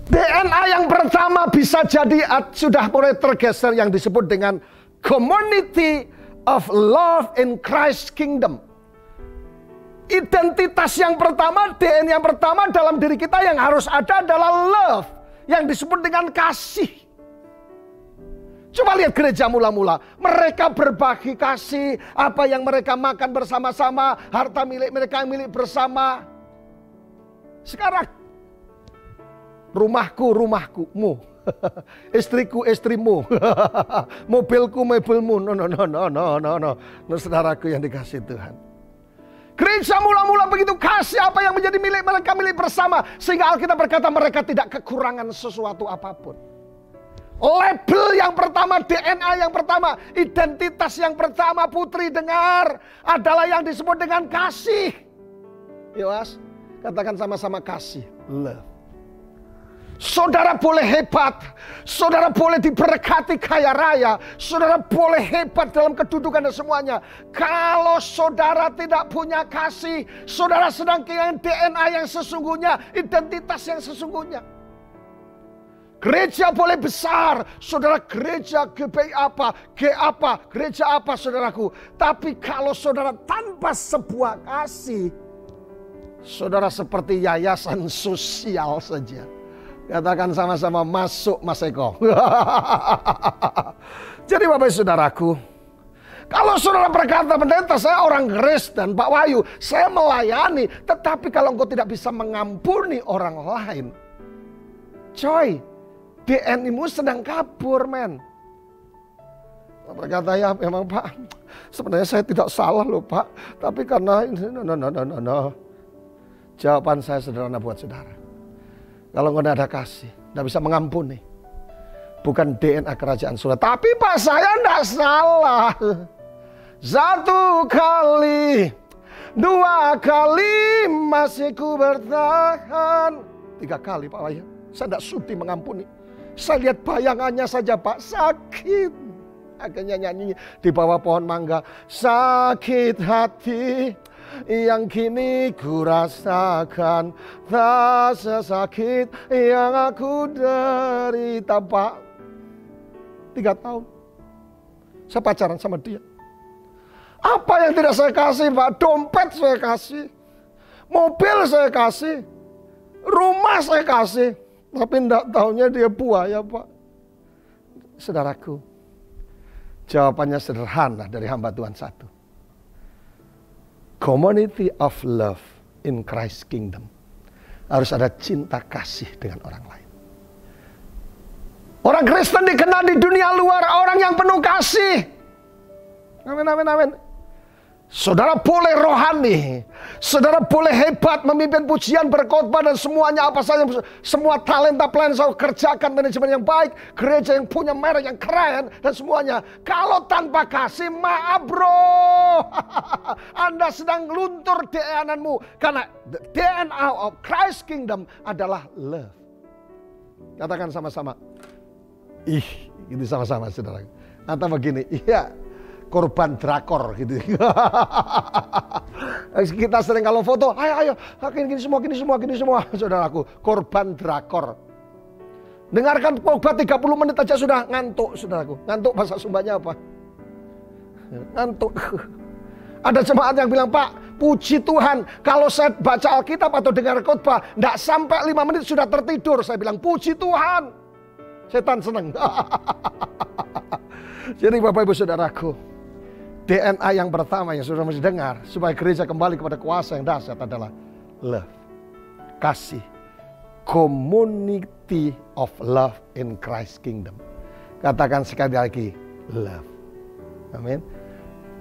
DNA yang pertama bisa jadi sudah mulai tergeser yang disebut dengan community of love in Christ's kingdom. Identitas yang pertama, DNA yang pertama dalam diri kita yang harus ada adalah love. Yang disebut dengan kasih. Coba lihat gereja mula-mula. Mereka berbagi kasih. Apa yang mereka makan bersama-sama. Harta milik mereka yang milik bersama. Sekarang. Rumahku, rumahmu. Istriku, istrimu. Mobilku, mobilmu. No. Saudaraku yang dikasih Tuhan. Gereja mula-mula begitu kasih apa yang menjadi milik mereka milik bersama. Sehingga Alkitab berkata mereka tidak kekurangan sesuatu apapun. Label yang pertama, DNA yang pertama, identitas yang pertama putri dengar adalah yang disebut dengan kasih. Yoas, katakan sama-sama kasih. Love. Saudara boleh hebat, saudara boleh diberkati kaya raya, saudara boleh hebat dalam kedudukan dan semuanya. Kalau saudara tidak punya kasih, saudara sedang kehilangan DNA yang sesungguhnya, identitas yang sesungguhnya. Gereja boleh besar, saudara gereja GPI apa, G apa, gereja apa saudaraku. Tapi kalau saudara tanpa sebuah kasih, saudara seperti yayasan sosial saja. Katakan sama-sama masuk Mas Eko. Jadi Bapak Saudaraku, kalau saudara berkata pendeta saya orang Kristen, Pak Wahyu, saya melayani. Tetapi kalau engkau tidak bisa mengampuni orang lain, coy, DNA-mu sedang kabur men. Berkata ya memang Pak, sebenarnya saya tidak salah loh Pak. Tapi karena no. Jawaban saya sederhana buat saudara. Kalau nggak ada kasih, nggak bisa mengampuni. Bukan DNA kerajaan surga. Tapi Pak saya nggak salah. 1 kali, 2 kali masih ku bertahan. 3 kali Pak Wahyu. Saya nggak sudi mengampuni. Saya lihat bayangannya saja Pak sakit. Akhirnya nyanyi di bawah pohon mangga. Sakit hati yang kini ku rasakan, tak sesakit yang aku derita Pak. 3 tahun saya pacaran sama dia. Apa yang tidak saya kasih Pak? Dompet saya kasih, mobil saya kasih, rumah saya kasih. Tapi tidak tahunya dia buaya Pak. Saudaraku, jawabannya sederhana dari hamba Tuhan satu. Community of love in Christ's kingdom. Harus ada cinta kasih dengan orang lain. Orang Kristen dikenal di dunia luar orang yang penuh kasih. Amin, amin, amin. Saudara boleh rohani, saudara boleh hebat, memimpin pujian, berkhotbah dan semuanya apa saja, semua talenta plan saya kerjakan, manajemen yang baik, gereja yang punya merek yang keren dan semuanya. Kalau tanpa kasih, maaf bro, Anda sedang luntur DNA-mu, karena DNA of Christ Kingdom adalah love. Katakan sama-sama, ini sama-sama saudara. Atau begini, iya. Korban drakor gitu. Kita sering kalau foto, ayo, gini semua, saudaraku. Korban drakor. Dengarkan khotbah 30 menit aja sudah ngantuk, saudaraku. Ngantuk bahasa Sundanya apa? Ngantuk. Ada jemaat yang bilang, Pak, puji Tuhan, kalau saya baca Alkitab atau dengar khotbah, enggak sampai 5 menit sudah tertidur. Saya bilang, puji Tuhan. Setan senang. Jadi Bapak Ibu Saudaraku, DNA yang pertama yang sudah mesti dengar supaya gereja kembali kepada kuasa yang dahsyat adalah love. Kasih. Community of love in Christ Kingdom. Katakan sekali lagi, love. Amin.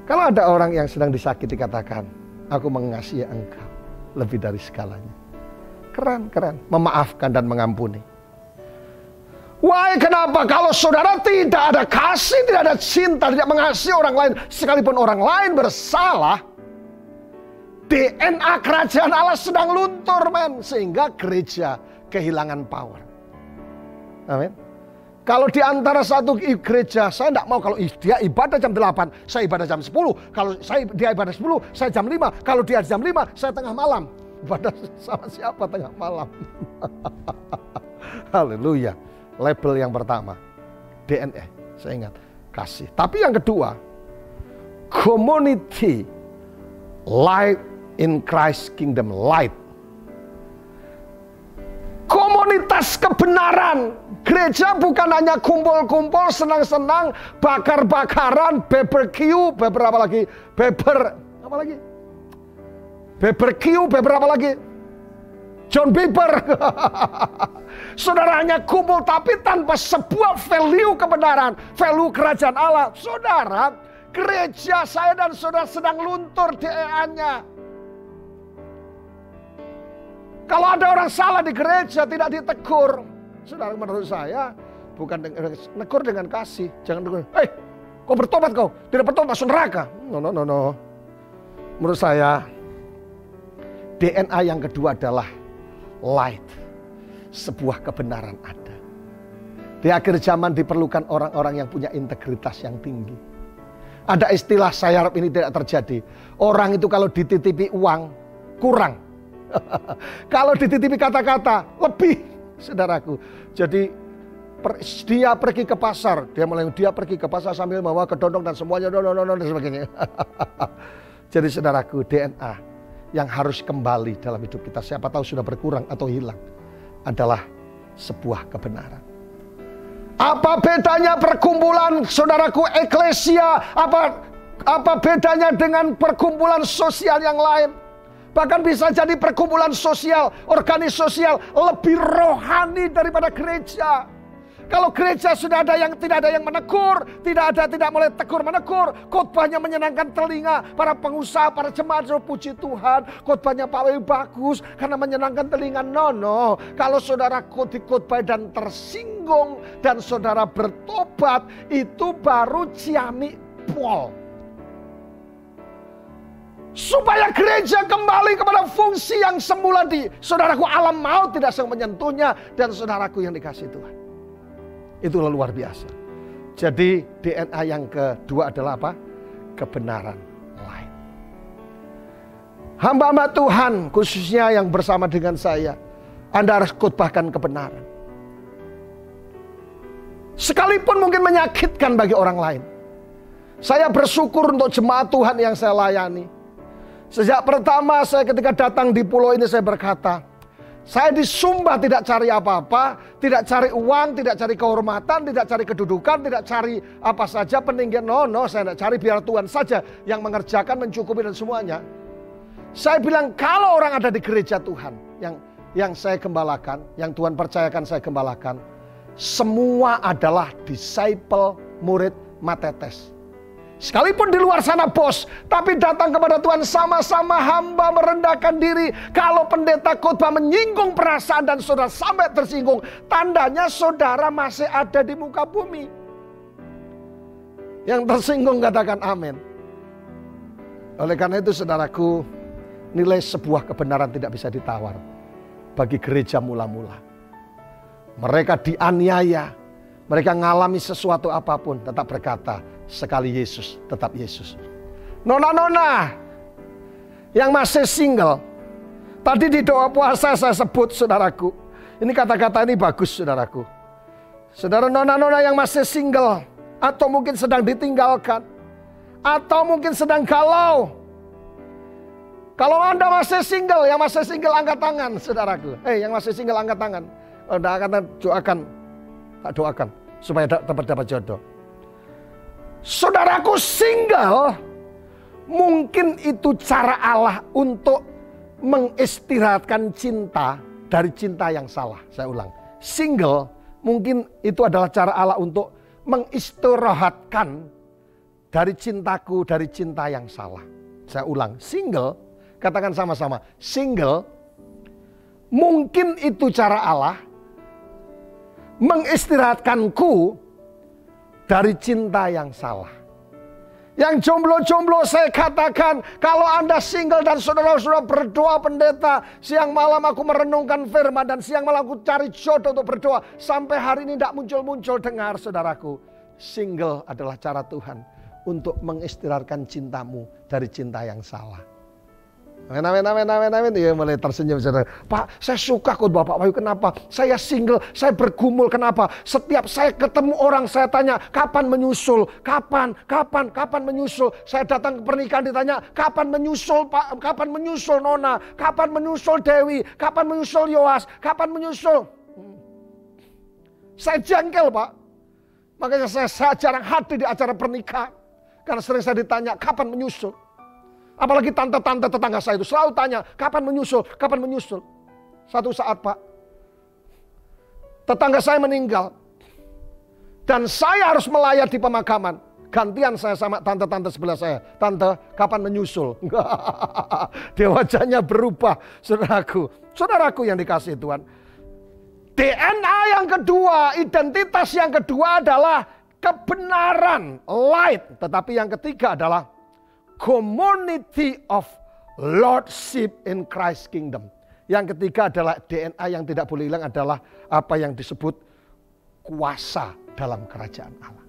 Kalau ada orang yang sedang disakiti, katakan, aku mengasihi engkau lebih dari segalanya. Keren. Memaafkan dan mengampuni. Why? Kenapa? Kalau saudara tidak ada kasih, tidak ada cinta, tidak mengasihi orang lain, sekalipun orang lain bersalah, DNA kerajaan Allah sedang luntur, men. Sehingga gereja kehilangan power. Amin. Kalau di antara satu gereja, saya tidak mau kalau dia ibadah jam 8, saya ibadah jam 10. Kalau dia ibadah 10, saya jam 5. Kalau dia jam 5, saya tengah malam. Ibadah sama siapa tengah malam? Haleluya. Label yang pertama, DNA, saya ingat, kasih. Tapi yang kedua, community, light in Christ Kingdom, light. Komunitas kebenaran. Gereja bukan hanya kumpul-kumpul, senang-senang, bakar-bakaran, barbecue, beberapa lagi, barbecue, beberapa lagi. John Bieber. Saudara hanya kumpul tapi tanpa sebuah value kebenaran, value kerajaan Allah. Saudara, gereja saya dan saudara sedang luntur DNA-nya. Kalau ada orang salah di gereja tidak ditegur. Saudara, menurut saya bukan negur dengan kasih. Jangan negur, kau bertobat kau, tidak bertobat masuk neraka. No. Menurut saya DNA yang kedua adalah light. Sebuah kebenaran ada. Di akhir zaman diperlukan orang-orang yang punya integritas yang tinggi. Ada istilah, saya harap ini tidak terjadi. Orang itu kalau dititipi uang kurang. Kalau dititipi kata-kata lebih, saudaraku. Jadi dia pergi ke pasar, dia pergi ke pasar sambil membawa kedondong dan semuanya dan sebagainya. Jadi saudaraku, DNA yang harus kembali dalam hidup kita, siapa tahu sudah berkurang atau hilang, adalah sebuah kebenaran. Apa bedanya perkumpulan, saudaraku, eklesia? Apa bedanya dengan perkumpulan sosial yang lain? Bahkan bisa jadi perkumpulan sosial, organis sosial lebih rohani daripada gereja. Kalau gereja sudah ada yang tidak ada yang menegur, tidak mulai tegur menegur, khotbahnya menyenangkan telinga para pengusaha, para jemaat, puji Tuhan, khotbahnya Pak Wei bagus karena menyenangkan telinga. No. Kalau saudara dikhotbah dan tersinggung dan saudara bertobat, itu baru ciamik pol. Supaya gereja kembali kepada fungsi yang semula di saudaraku, alam maut tidak sedang menyentuhnya, dan saudaraku yang dikasihi Tuhan. Itulah luar biasa. Jadi DNA yang kedua adalah apa? Kebenaran lain. Hamba-hamba Tuhan khususnya yang bersama dengan saya, Anda harus khotbahkan kebenaran. Sekalipun mungkin menyakitkan bagi orang lain. Saya bersyukur untuk jemaat Tuhan yang saya layani. Sejak pertama saya ketika datang di pulau ini, saya berkata, saya di Sumba tidak cari apa-apa, tidak cari uang, tidak cari kehormatan, tidak cari kedudukan, tidak cari apa saja peninggian. No, saya tidak cari, biar Tuhan saja yang mengerjakan, mencukupi dan semuanya. Saya bilang kalau orang ada di gereja Tuhan yang saya gembalakan, yang Tuhan percayakan saya gembalakan, semua adalah disciple, murid matetes. Sekalipun di luar sana bos, tapi datang kepada Tuhan sama-sama hamba merendahkan diri. Kalau pendeta khotbah menyinggung perasaan dan saudara sampai tersinggung, tandanya saudara masih ada di muka bumi. Yang tersinggung katakan amin. Oleh karena itu saudaraku, nilai sebuah kebenaran tidak bisa ditawar bagi gereja mula-mula. Mereka dianiaya, mereka ngalami sesuatu apapun, tetap berkata, sekali Yesus, tetap Yesus. Nona-nona yang masih single, tadi di doa puasa saya sebut saudaraku. Ini kata-kata ini bagus saudaraku. Saudara nona-nona yang masih single, atau mungkin sedang ditinggalkan, atau mungkin sedang galau. Kalau Anda masih single, yang masih single angkat tangan saudaraku. Yang masih single angkat tangan. Anda akan doakan, tak doakan supaya dapat jodoh. Saudaraku single, mungkin itu cara Allah untuk mengistirahatkan cinta dari cinta yang salah. Saya ulang, single mungkin itu adalah cara Allah untuk mengistirahatkan dari cintaku dari cinta yang salah. Saya ulang, single, katakan sama-sama, single mungkin itu cara Allah mengistirahatkanku dari cinta yang salah. Yang jomblo-jomblo saya katakan, kalau Anda single dan saudara-saudara berdoa pendeta, siang malam aku merenungkan firman dan siang malam aku cari jodoh untuk berdoa. Sampai hari ini tidak muncul-muncul, dengar saudaraku. Single adalah cara Tuhan untuk mengistirahatkan cintamu dari cinta yang salah. Amin. Ya, mulai tersenyum saudara. Pak, saya suka khotbah Pak Wahyu. Kenapa? Saya single, saya bergumul. Kenapa? Setiap saya ketemu orang, saya tanya, kapan menyusul? Kapan menyusul? Saya datang ke pernikahan ditanya, kapan menyusul Pak? Kapan menyusul Nona? Kapan menyusul Dewi? Kapan menyusul Yoas? Kapan menyusul? Saya jengkel Pak. Makanya saya jarang hadir di acara pernikahan. Karena sering saya ditanya, kapan menyusul? Apalagi tante-tante tetangga saya itu selalu tanya, kapan menyusul, kapan menyusul. Satu saat Pak, tetangga saya meninggal. Dan saya harus melayat di pemakaman. Gantian saya sama tante-tante sebelah saya. Tante, kapan menyusul? Dia wajahnya berubah, saudaraku. Saudaraku yang dikasihi Tuhan. DNA yang kedua, identitas yang kedua adalah kebenaran, light. Tetapi yang ketiga adalah community of lordship in Christ kingdom. Yang ketiga adalah DNA yang tidak boleh hilang adalah apa yang disebut kuasa dalam kerajaan Allah.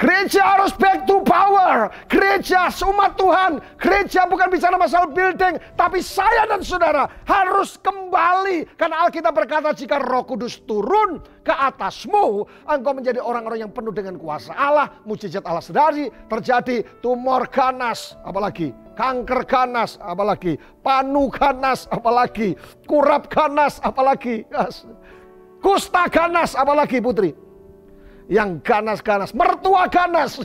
Gereja harus back to power. Gereja umat Tuhan. Gereja bukan bicara masalah building. Tapi saya dan saudara harus kembali. Karena Alkitab berkata jika Roh Kudus turun ke atasmu, engkau menjadi orang-orang yang penuh dengan kuasa Allah. Mujizat Allah terjadi. Tumor ganas, apalagi kanker ganas, apalagi panu ganas, apalagi kurap ganas, apalagi kusta ganas, apalagi putri. Yang ganas-ganas, mertua ganas.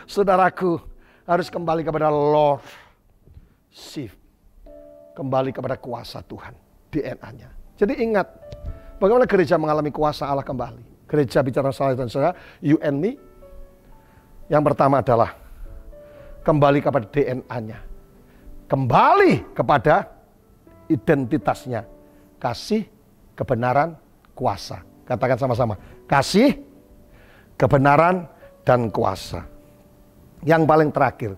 Saudaraku harus kembali kepada Lordship. Kembali kepada kuasa Tuhan, DNA-nya. Jadi ingat, bagaimana gereja mengalami kuasa Allah kembali. Gereja bicara salah dan saudara, you and me. Yang pertama adalah kembali kepada DNA-nya. Kembali kepada identitasnya. Kasih, kebenaran, kuasa. Katakan sama-sama, kasih, kebenaran, dan kuasa. Yang paling terakhir,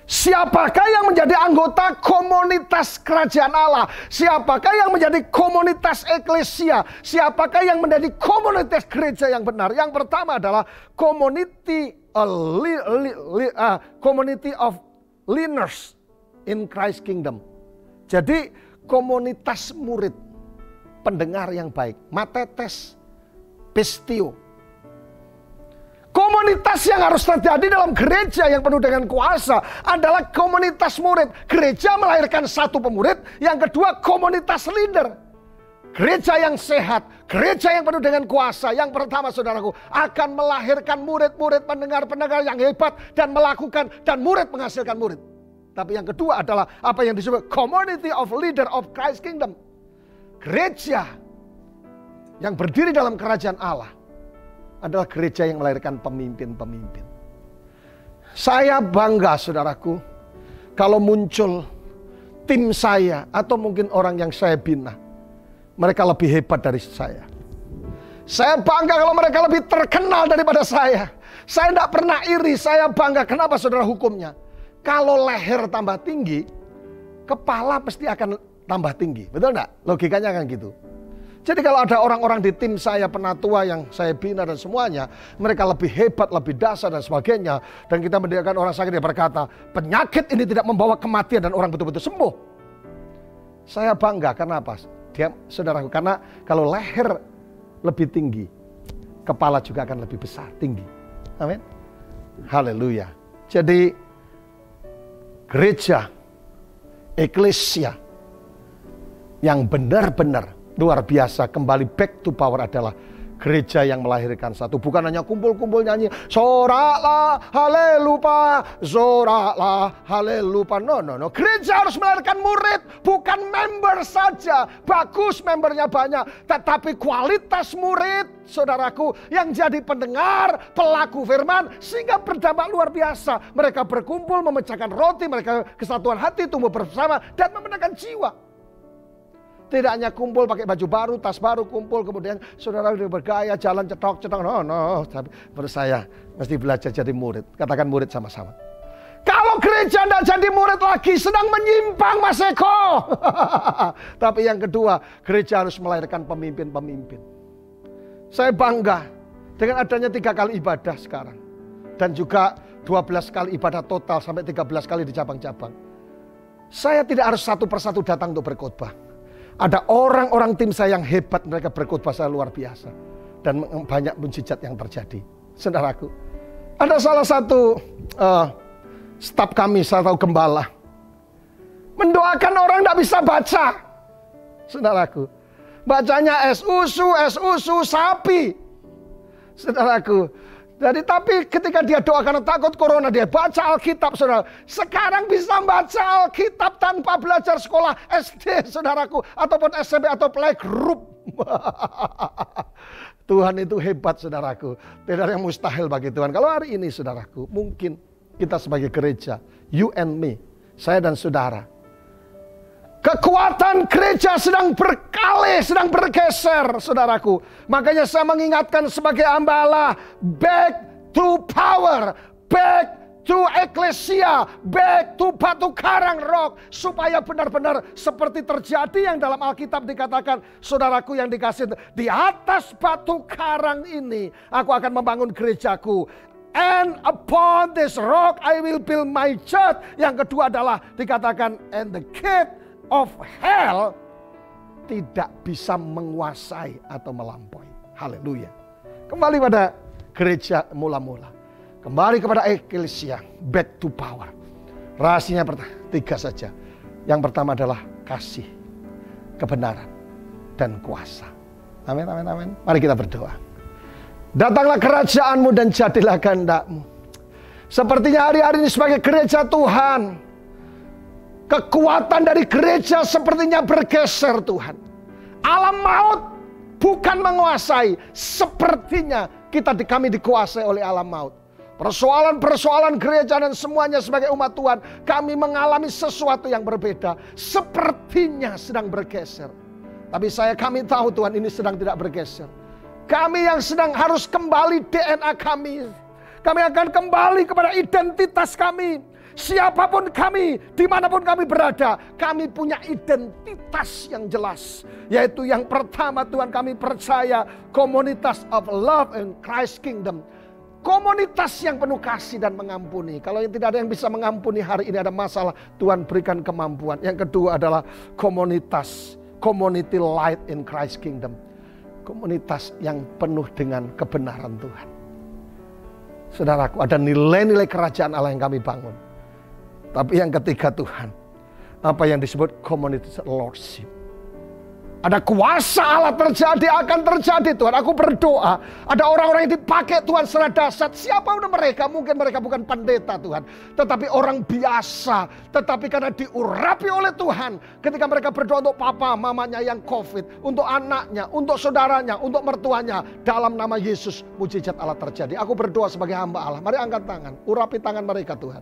siapakah yang menjadi anggota komunitas kerajaan Allah? Siapakah yang menjadi komunitas eklesia? Siapakah yang menjadi komunitas gereja yang benar? Yang pertama adalah community of learners in Christ kingdom. Jadi komunitas murid, pendengar yang baik, matetes, pistio. Komunitas yang harus terjadi dalam gereja yang penuh dengan kuasa adalah komunitas murid. Gereja melahirkan satu pemurid, yang kedua komunitas leader. Gereja yang sehat, gereja yang penuh dengan kuasa. Yang pertama saudaraku, akan melahirkan murid-murid, pendengar-pendengar yang hebat dan melakukan, dan murid menghasilkan murid. Tapi yang kedua adalah apa yang disebut community of leader of Christ kingdom. Gereja yang berdiri dalam kerajaan Allah adalah gereja yang melahirkan pemimpin-pemimpin. Saya bangga saudaraku kalau muncul tim saya atau mungkin orang yang saya bina, mereka lebih hebat dari saya. Saya bangga kalau mereka lebih terkenal daripada saya. Saya tidak pernah iri, saya bangga. Kenapa saudara hukumnya? Kalau leher tambah tinggi, kepala pasti akan tambah tinggi. Betul enggak? Logikanya kan gitu. Jadi kalau ada orang-orang di tim saya, penatua yang saya bina dan semuanya, mereka lebih hebat, lebih dasar dan sebagainya. Dan kita mendengarkan orang sakit, dia berkata, penyakit ini tidak membawa kematian dan orang betul-betul sembuh. Saya bangga, karena apa? Dia, saudaraku, karena kalau leher lebih tinggi, kepala juga akan lebih besar, tinggi. Amin. Haleluya. Jadi gereja, eklesia yang benar-benar luar biasa, kembali back to power adalah gereja yang melahirkan satu. Bukan hanya kumpul-kumpul nyanyi, soraklah haleluya, soraklah haleluya. No. Gereja harus melahirkan murid, bukan member saja. Bagus membernya banyak, tetapi kualitas murid, saudaraku, yang jadi pendengar, pelaku firman, sehingga berdampak luar biasa. Mereka berkumpul, memecahkan roti, mereka kesatuan hati, tumbuh bersama, dan memenangkan jiwa. Tidak hanya kumpul pakai baju baru, tas baru, kumpul kemudian saudara udah bergaya, jalan cetok-cetok. No. Tapi menurut saya mesti belajar jadi murid. Katakan murid sama-sama. Kalau gereja tidak jadi murid lagi, sedang menyimpang Mas Eko. Tapi yang kedua, gereja harus melahirkan pemimpin-pemimpin. Saya bangga dengan adanya 3 kali ibadah sekarang. Dan juga 12 kali ibadah total sampai 13 kali di cabang-cabang. Saya tidak harus satu persatu datang untuk berkhotbah. Ada orang-orang tim saya yang hebat, mereka berkhotbah saya luar biasa. Dan banyak mujizat yang terjadi. Saudaraku, ada salah satu staf kami, saya tahu gembala, mendoakan orang tidak bisa baca. Saudaraku, bacanya es-usu, sapi. Saudaraku, jadi tapi ketika dia doa karena takut corona, dia baca Alkitab, saudara. Sekarang bisa baca Alkitab tanpa belajar sekolah SD, saudaraku, ataupun SMP atau playgroup. Tuhan itu hebat, saudaraku. Tidak ada yang mustahil bagi Tuhan. Kalau hari ini, saudaraku, mungkin kita sebagai gereja, you and me, saya dan saudara, kekuatan gereja sedang berkali, sedang bergeser, saudaraku. Makanya saya mengingatkan sebagai hamba Allah, back to power, back to eklesia, back to batu karang rock. Supaya benar-benar seperti terjadi yang dalam Alkitab dikatakan, saudaraku yang dikasih, di atas batu karang ini aku akan membangun gerejaku. And upon this rock I will build my church. Yang kedua adalah dikatakan, and the gate of hell tidak bisa menguasai atau melampaui. Haleluya. Kembali pada gereja mula-mula. Kembali kepada eklesia, back to power. Rahasianya 3 saja. Yang pertama adalah kasih, kebenaran, dan kuasa. Amin, amin, amin. Mari kita berdoa. Datanglah kerajaanmu dan jadilah kehendak-mu. Sepertinya hari-hari ini sebagai gereja Tuhan, kekuatan dari gereja sepertinya bergeser, Tuhan. Alam maut bukan menguasai. Sepertinya kami dikuasai oleh alam maut. Persoalan-persoalan gereja dan semuanya sebagai umat Tuhan, kami mengalami sesuatu yang berbeda. Sepertinya sedang bergeser. Tapi kami tahu Tuhan ini sedang tidak bergeser. Kami yang sedang harus kembali DNA kami. Kami akan kembali kepada identitas kami. Siapapun kami, dimanapun kami berada, kami punya identitas yang jelas. Yaitu yang pertama, Tuhan, kami percaya komunitas of love and Christ kingdom. Komunitas yang penuh kasih dan mengampuni. Kalau tidak ada yang bisa mengampuni hari ini, ada masalah, Tuhan berikan kemampuan. Yang kedua adalah komunitas, community light in Christ kingdom. Komunitas yang penuh dengan kebenaran Tuhan. Saudaraku, ada nilai-nilai kerajaan Allah yang kami bangun. Tapi yang ketiga, Tuhan, apa yang disebut community lordship. Ada kuasa Allah terjadi, akan terjadi Tuhan. Aku berdoa, ada orang-orang yang dipakai Tuhan secara dahsyat. Siapa mereka? Mungkin mereka bukan pendeta Tuhan, tetapi orang biasa. Tetapi karena diurapi oleh Tuhan, ketika mereka berdoa untuk papa, mamanya yang COVID, untuk anaknya, untuk saudaranya, untuk mertuanya, dalam nama Yesus, mujizat Allah terjadi. Aku berdoa sebagai hamba Allah. Mari angkat tangan, urapi tangan mereka Tuhan.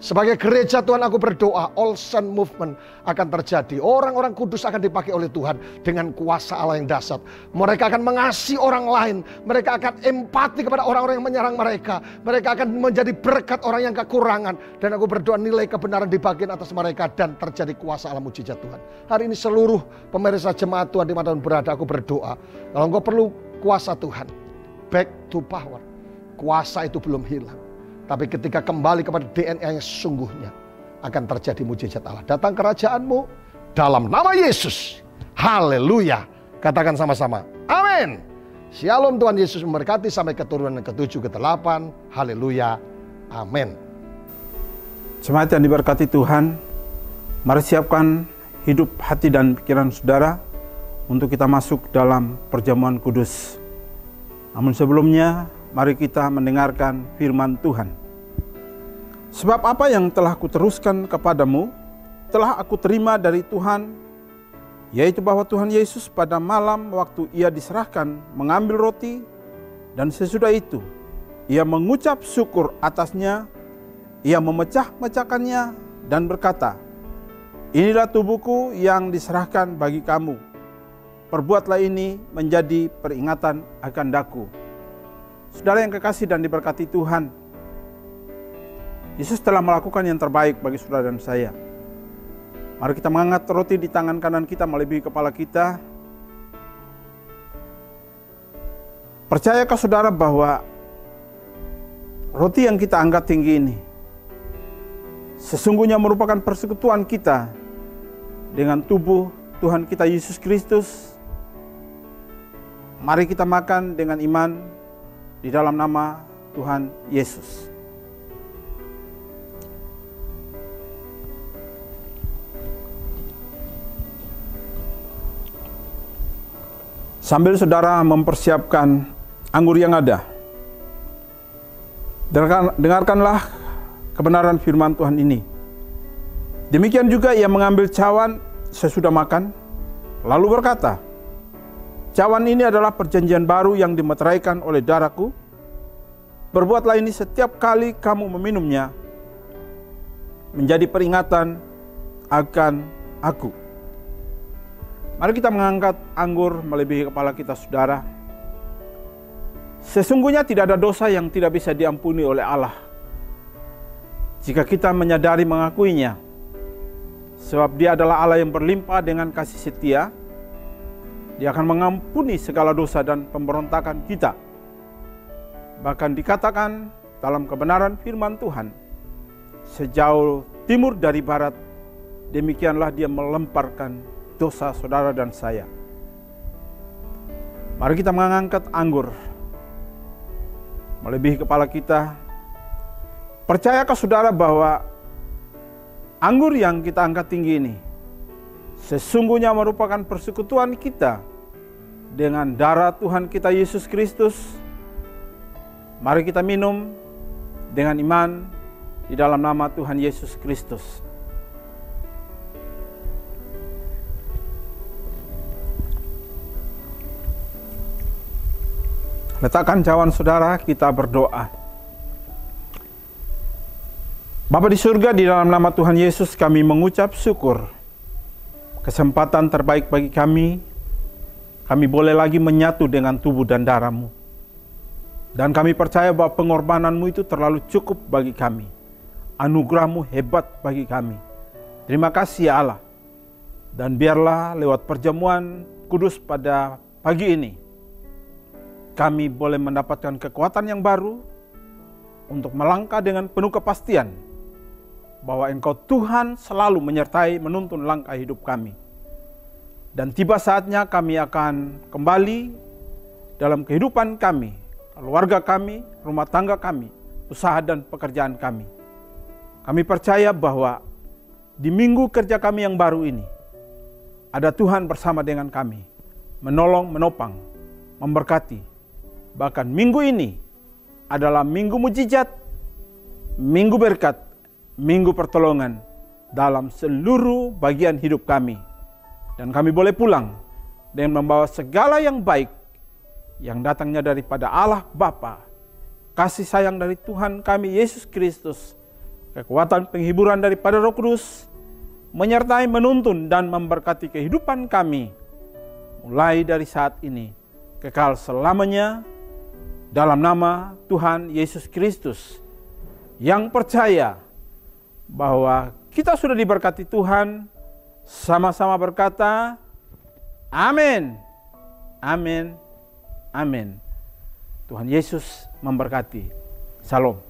Sebagai gereja Tuhan, aku berdoa All Sun Movement akan terjadi. Orang-orang kudus akan dipakai oleh Tuhan dengan kuasa Allah yang dahsyat. Mereka akan mengasihi orang lain. Mereka akan empati kepada orang-orang yang menyerang mereka. Mereka akan menjadi berkat orang yang kekurangan. Dan aku berdoa nilai kebenaran dibagian atas mereka dan terjadi kuasa Allah mujizat Tuhan. Hari ini seluruh pemirsa jemaat Tuhan dimanapun berada, aku berdoa. Kalau engkau perlu kuasa Tuhan, back to power. Kuasa itu belum hilang. Tapi ketika kembali kepada DNA yang sesungguhnya, akan terjadi mujizat Allah. Datang kerajaanmu dalam nama Yesus. Haleluya. Katakan sama-sama. Amin. Shalom, Tuhan Yesus memberkati sampai keturunan ke-7, ke-8. Haleluya. Amin. Jemaat yang diberkati Tuhan, mari siapkan hidup, hati, dan pikiran saudara untuk kita masuk dalam perjamuan kudus. Namun sebelumnya, mari kita mendengarkan firman Tuhan. Sebab apa yang telah kuteruskan kepadamu, telah aku terima dari Tuhan, yaitu bahwa Tuhan Yesus pada malam waktu ia diserahkan mengambil roti, dan sesudah itu ia mengucap syukur atasnya, ia memecah-mecahkannya dan berkata, inilah tubuhku yang diserahkan bagi kamu. Perbuatlah ini menjadi peringatan akan daku. Saudara yang kekasih dan diberkati Tuhan, Yesus telah melakukan yang terbaik bagi saudara dan saya. Mari kita mengangkat roti di tangan kanan kita melebihi kepala kita. Percayakah saudara bahwa roti yang kita angkat tinggi ini sesungguhnya merupakan persekutuan kita dengan tubuh Tuhan kita Yesus Kristus? Mari kita makan dengan iman di dalam nama Tuhan Yesus. Sambil saudara mempersiapkan anggur yang ada, dengarkanlah kebenaran firman Tuhan ini. Demikian juga ia mengambil cawan sesudah makan, lalu berkata, cawan ini adalah perjanjian baru yang dimeteraikan oleh darahku. Berbuatlah ini setiap kali kamu meminumnya, menjadi peringatan akan aku. Mari kita mengangkat anggur melebihi kepala kita, saudara. Sesungguhnya tidak ada dosa yang tidak bisa diampuni oleh Allah jika kita menyadari mengakuinya. Sebab Dia adalah Allah yang berlimpah dengan kasih setia. Dia akan mengampuni segala dosa dan pemberontakan kita. Bahkan dikatakan dalam kebenaran firman Tuhan, sejauh timur dari barat, demikianlah Dia melemparkan dosa saudara dan saya. Mari kita mengangkat anggur melebihi kepala kita. Percayakah saudara bahwa anggur yang kita angkat tinggi ini sesungguhnya merupakan persekutuan kita dengan darah Tuhan kita Yesus Kristus? Mari kita minum dengan iman di dalam nama Tuhan Yesus Kristus. Letakkan cawan saudara, kita berdoa. Bapa di surga, di dalam nama Tuhan Yesus kami mengucap syukur. Kesempatan terbaik bagi kami boleh lagi menyatu dengan tubuh dan darah-Mu. Dan kami percaya bahwa pengorbanan-Mu itu terlalu cukup bagi kami. Anugerah-Mu hebat bagi kami. Terima kasih ya Allah. Dan biarlah lewat perjamuan kudus pada pagi ini, kami boleh mendapatkan kekuatan yang baru untuk melangkah dengan penuh kepastian bahwa Engkau Tuhan selalu menyertai menuntun langkah hidup kami. Dan tiba saatnya kami akan kembali dalam kehidupan kami, keluarga kami, rumah tangga kami, usaha dan pekerjaan kami. Kami percaya bahwa di minggu kerja kami yang baru ini, ada Tuhan bersama dengan kami, menolong, menopang, memberkati. Bahkan minggu ini adalah minggu mujizat, minggu berkat, minggu pertolongan dalam seluruh bagian hidup kami. Dan kami boleh pulang dengan membawa segala yang baik yang datangnya daripada Allah Bapa, kasih sayang dari Tuhan kami Yesus Kristus, kekuatan penghiburan daripada Roh Kudus, menyertai, menuntun, dan memberkati kehidupan kami, mulai dari saat ini, kekal selamanya, dalam nama Tuhan Yesus Kristus, yang percaya bahwa kita sudah diberkati Tuhan, sama-sama berkata, amin, amin, amin. Tuhan Yesus memberkati. Salam.